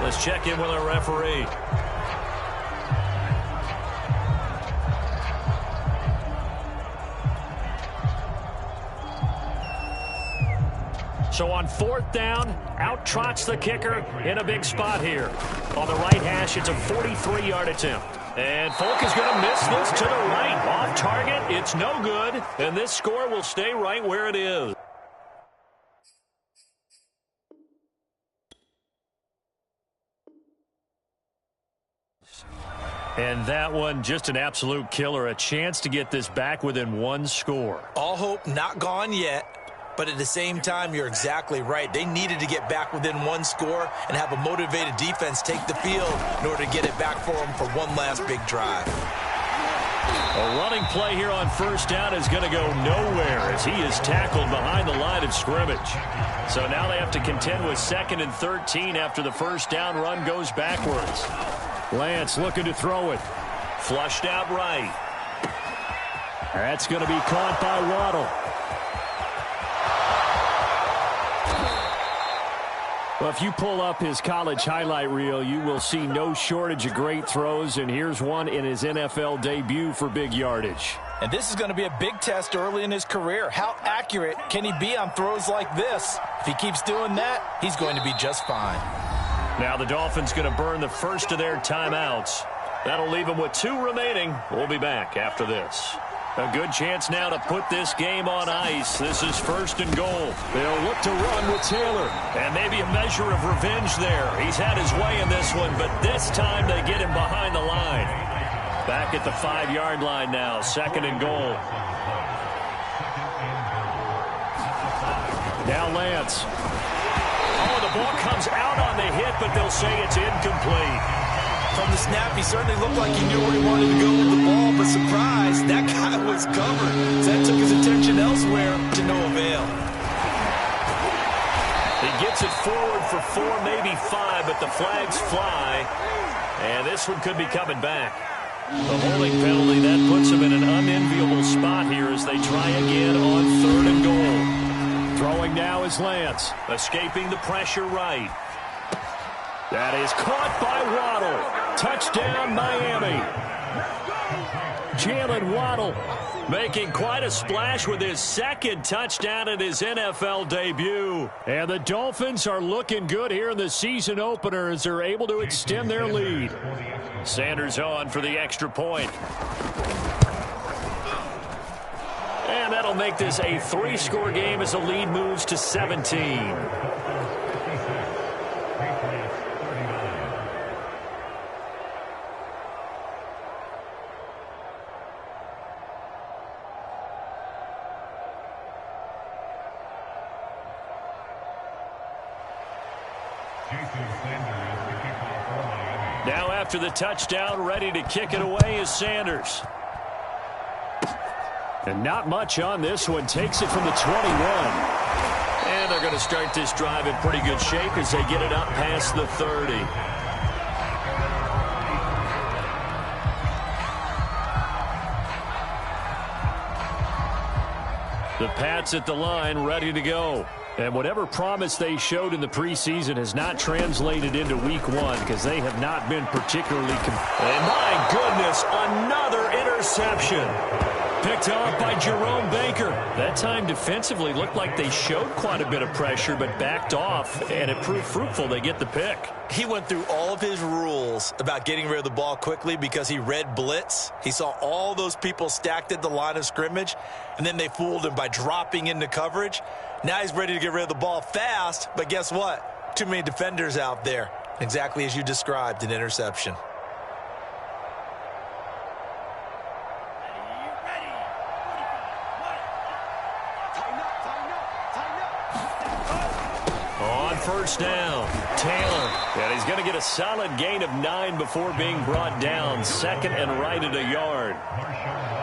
Let's check in with our referee. So on 4th down, out trots the kicker in a big spot here. On the right hash, it's a 43-yard attempt. And Folk is going to miss this to the right. Off target, it's no good. And this score will stay right where it is. And that one, just an absolute killer. A chance to get this back within 1 score. All hope not gone yet. But at the same time, you're exactly right. They needed to get back within 1 score and have a motivated defense take the field in order to get it back for them for one last big drive. A running play here on 1st down is going to go nowhere as he is tackled behind the line of scrimmage. So now they have to contend with 2nd and 13 after the 1st down run goes backwards. Lance looking to throw it. Flushed out right. That's going to be caught by Waddle. Well, if you pull up his college highlight reel, you will see no shortage of great throws, and here's one in his NFL debut for big yardage. And this is going to be a big test early in his career. How accurate can he be on throws like this? If he keeps doing that, he's going to be just fine. Now the Dolphins going to burn the first of their timeouts. That'll leave them with 2 remaining. We'll be back after this. A good chance now to put this game on ice. This is 1st and goal. They'll look to run with Taylor. And maybe a measure of revenge there. He's had his way in this one, but this time they get him behind the line. Back at the 5-yard line now. 2nd and goal. Now Lance. Oh, the ball comes out on the hit, but they'll say it's incomplete. From the snap, he certainly looked like he knew where he wanted to go with the ball, but surprise, that guy was covered. So that took his attention elsewhere to no avail. He gets it forward for 4, maybe 5, but the flags fly. And this one could be coming back. The holding penalty, that puts him in an unenviable spot here as they try again on 3rd and goal. Throwing now is Lance, escaping the pressure right. That is caught by Waddle. Touchdown, Miami. Jalen Waddle making quite a splash with his 2nd touchdown in his NFL debut. And the Dolphins are looking good here in the season opener as they're able to extend their lead. Sanders on for the extra point. And that'll make this a 3-score game as the lead moves to 17. Now after the touchdown, ready to kick it away is Sanders. And not much on this one. Takes it from the 21. And they're going to start this drive in pretty good shape as they get it up past the 30. The Pats at the line, ready to go. And whatever promise they showed in the preseason has not translated into week 1 because they have not been particularly... And my goodness, another interception. Picked off by Jerome Baker. That time defensively looked like they showed quite a bit of pressure but backed off, and it proved fruitful. They get the pick. He went through all of his rules about getting rid of the ball quickly because he read blitz. He saw all those people stacked at the line of scrimmage, and then they fooled him by dropping into coverage. Now he's ready to get rid of the ball fast, but guess what? Too many defenders out there. Exactly as you described, an interception. first down. Taylor. And he's going to get a solid gain of 9 before being brought down. Second and right at a yard.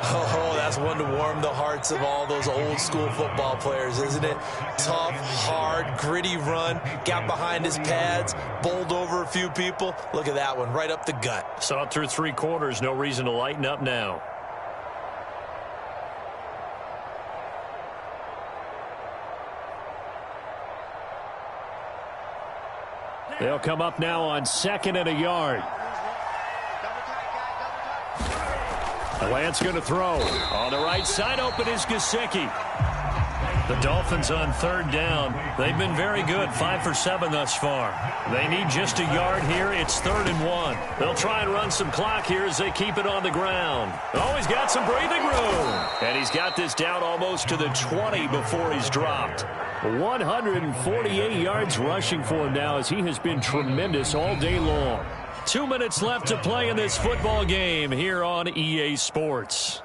Oh, that's one to warm the hearts of all those old school football players, isn't it? Tough, hard, gritty run. Got behind his pads, bowled over a few people. Look at that one, right up the gut. Saw it through 3 quarters. No reason to lighten up now. They'll come up now on second and a yard. Lance going to throw. On the right side, open is Gesicki. The Dolphins on third down. They've been very good, 5 for 7 thus far. They need just a yard here. It's 3rd and 1. They'll try and run some clock here as they keep it on the ground. Oh, he's got some breathing room. And he's got this down almost to the 20 before he's dropped. 148 yards rushing for him now as he has been tremendous all day long. 2 minutes left to play in this football game here on EA Sports.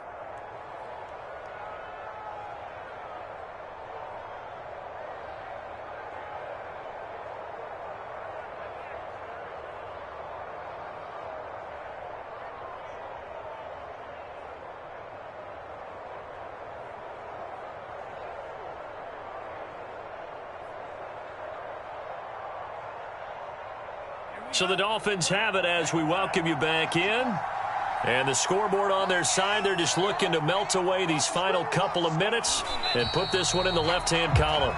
So the Dolphins have it as we welcome you back in. And the scoreboard on their side, they're just looking to melt away these final couple of minutes and put this one in the left-hand column.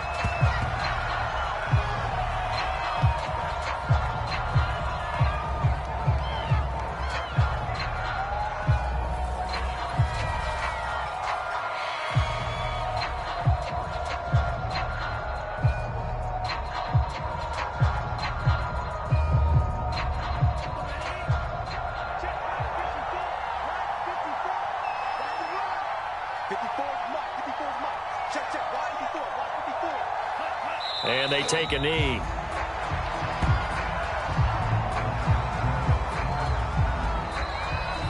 And they take a knee.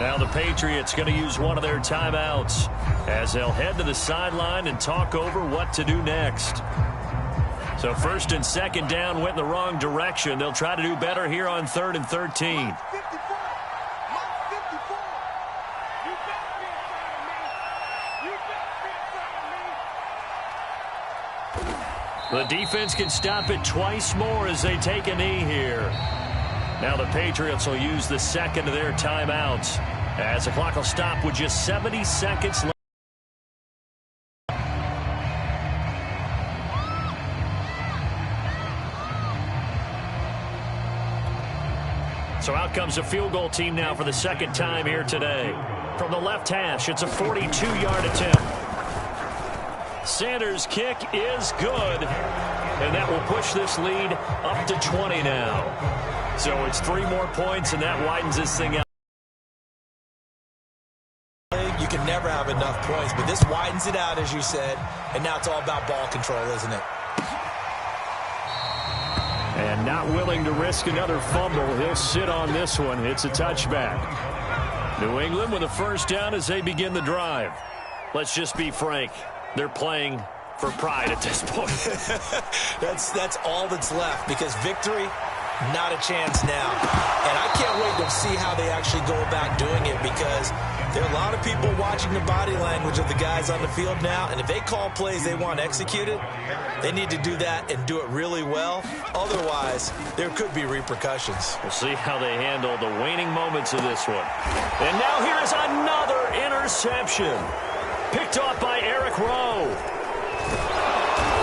Now the Patriots going to use one of their timeouts as they'll head to the sideline and talk over what to do next. So 1st and 2nd down went in the wrong direction. They'll try to do better here on 3rd and 13. The defense can stop it twice more as they take a knee here. Now the Patriots will use the second of their timeouts as the clock will stop with just 70 seconds left. So out comes a field goal team now for the second time here today. From the left hash, it's a 42-yard attempt. Sanders' kick is good, and that will push this lead up to 20 now. So it's 3 more points, and that widens this thing out. You can never have enough points, but this widens it out, as you said, and now it's all about ball control, isn't it? And not willing to risk another fumble. He'll sit on this one. It's a touchback. New England with a first down as they begin the drive. Let's just be frank. They're playing for pride at this point. That's all that's left, because victory, not a chance now. And I can't wait to see how they actually go about doing it, because there are a lot of people watching the body language of the guys on the field now, and if they call plays they want executed, they need to do that and do it really well. Otherwise, there could be repercussions. We'll see how they handle the waning moments of this one. And now here is another interception. Picked off by Eric Rowe.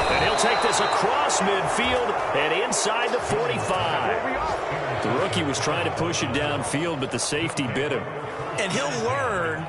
And he'll take this across midfield and inside the 45. The rookie was trying to push it downfield, but the safety bit him. And he'll learn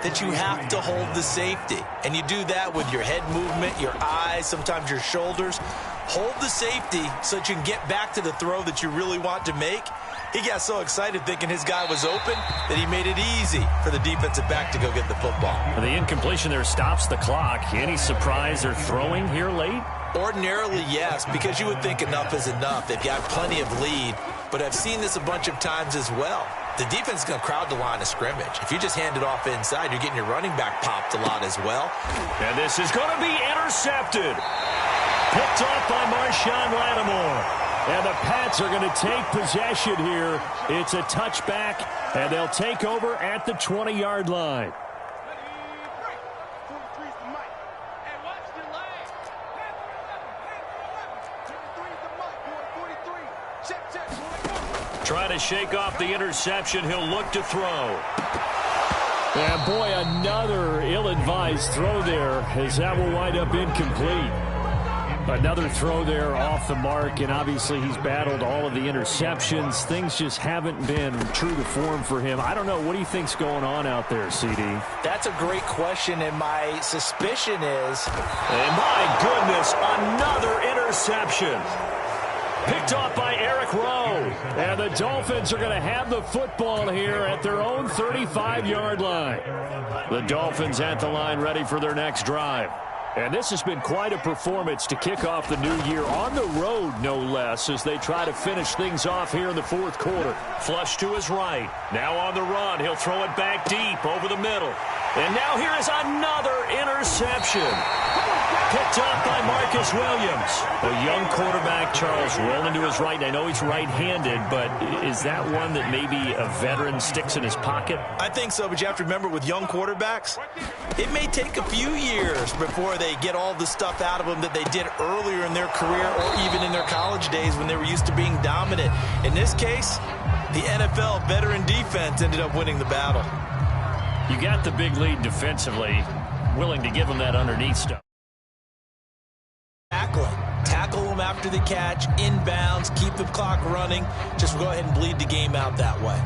that you have to hold the safety. And you do that with your head movement, your eyes, sometimes your shoulders. Hold the safety so that you can get back to the throw that you really want to make. He got so excited thinking his guy was open that he made it easy for the defensive back to go get the football. The incompletion there stops the clock. Any surprise they're throwing here late? Ordinarily, yes, because you would think enough is enough. They've got plenty of lead, but I've seen this a bunch of times as well. The defense is going to crowd the line of scrimmage. If you just hand it off inside, you're getting your running back popped a lot as well. And this is going to be intercepted. Picked off by Marshawn Lattimore. And the Pats are going to take possession here. It's a touchback, and they'll take over at the 20-yard line. Trying to shake off the interception. He'll look to throw. And boy, another ill-advised throw there, as that will wind up incomplete. Another throw there off the mark, and obviously he's battled all of the interceptions. Things just haven't been true to form for him. I don't know. What do you think's going on out there, CD? That's a great question, and my suspicion is... And my goodness, another interception. Picked off by Eric Rowe. And the Dolphins are going to have the football here at their own 35-yard line. The Dolphins at the line ready for their next drive. And this has been quite a performance to kick off the new year on the road, no less, as they try to finish things off here in the fourth quarter. Flush to his right. Now on the run. He'll throw it back deep over the middle. And now here is another interception. Picked up by Marcus Williams. A young quarterback, Charles, rolling to his right. I know he's right-handed, but is that one that maybe a veteran sticks in his pocket? I think so, but you have to remember with young quarterbacks, it may take a few years before they get all the stuff out of them that they did earlier in their career or even in their college days when they were used to being dominant. In this case, the NFL veteran defense ended up winning the battle. You got the big lead defensively, willing to give them that underneath stuff. Tackle them after the catch, inbounds, keep the clock running. Just go ahead and bleed the game out that way.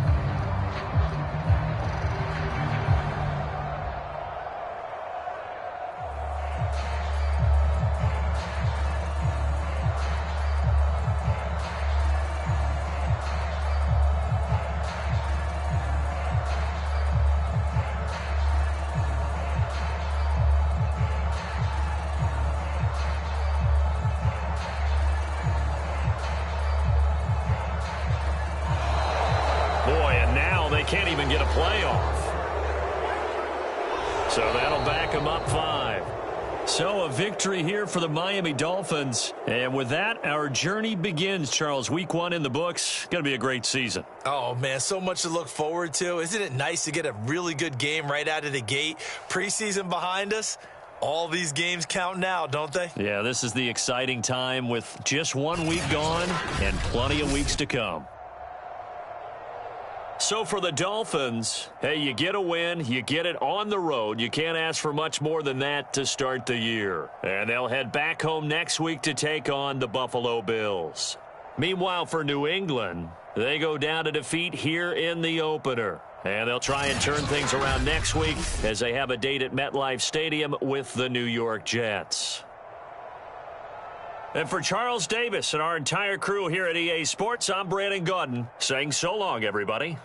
Can't even get a playoff. So that'll back them up 5. So a victory here for the Miami Dolphins. And with that, our journey begins, Charles. Week 1 in the books. Going to be a great season. Oh, man, so much to look forward to. Isn't it nice to get a really good game right out of the gate? Preseason behind us. All these games count now, don't they? Yeah, this is the exciting time with just 1 week gone and plenty of weeks to come. So for the Dolphins, hey, you get a win, you get it on the road. You can't ask for much more than that to start the year. And they'll head back home next week to take on the Buffalo Bills. Meanwhile, for New England, they go down to defeat here in the opener. And they'll try and turn things around next week as they have a date at MetLife Stadium with the New York Jets. And for Charles Davis and our entire crew here at EA Sports, I'm Brandon Gaudin saying so long, everybody.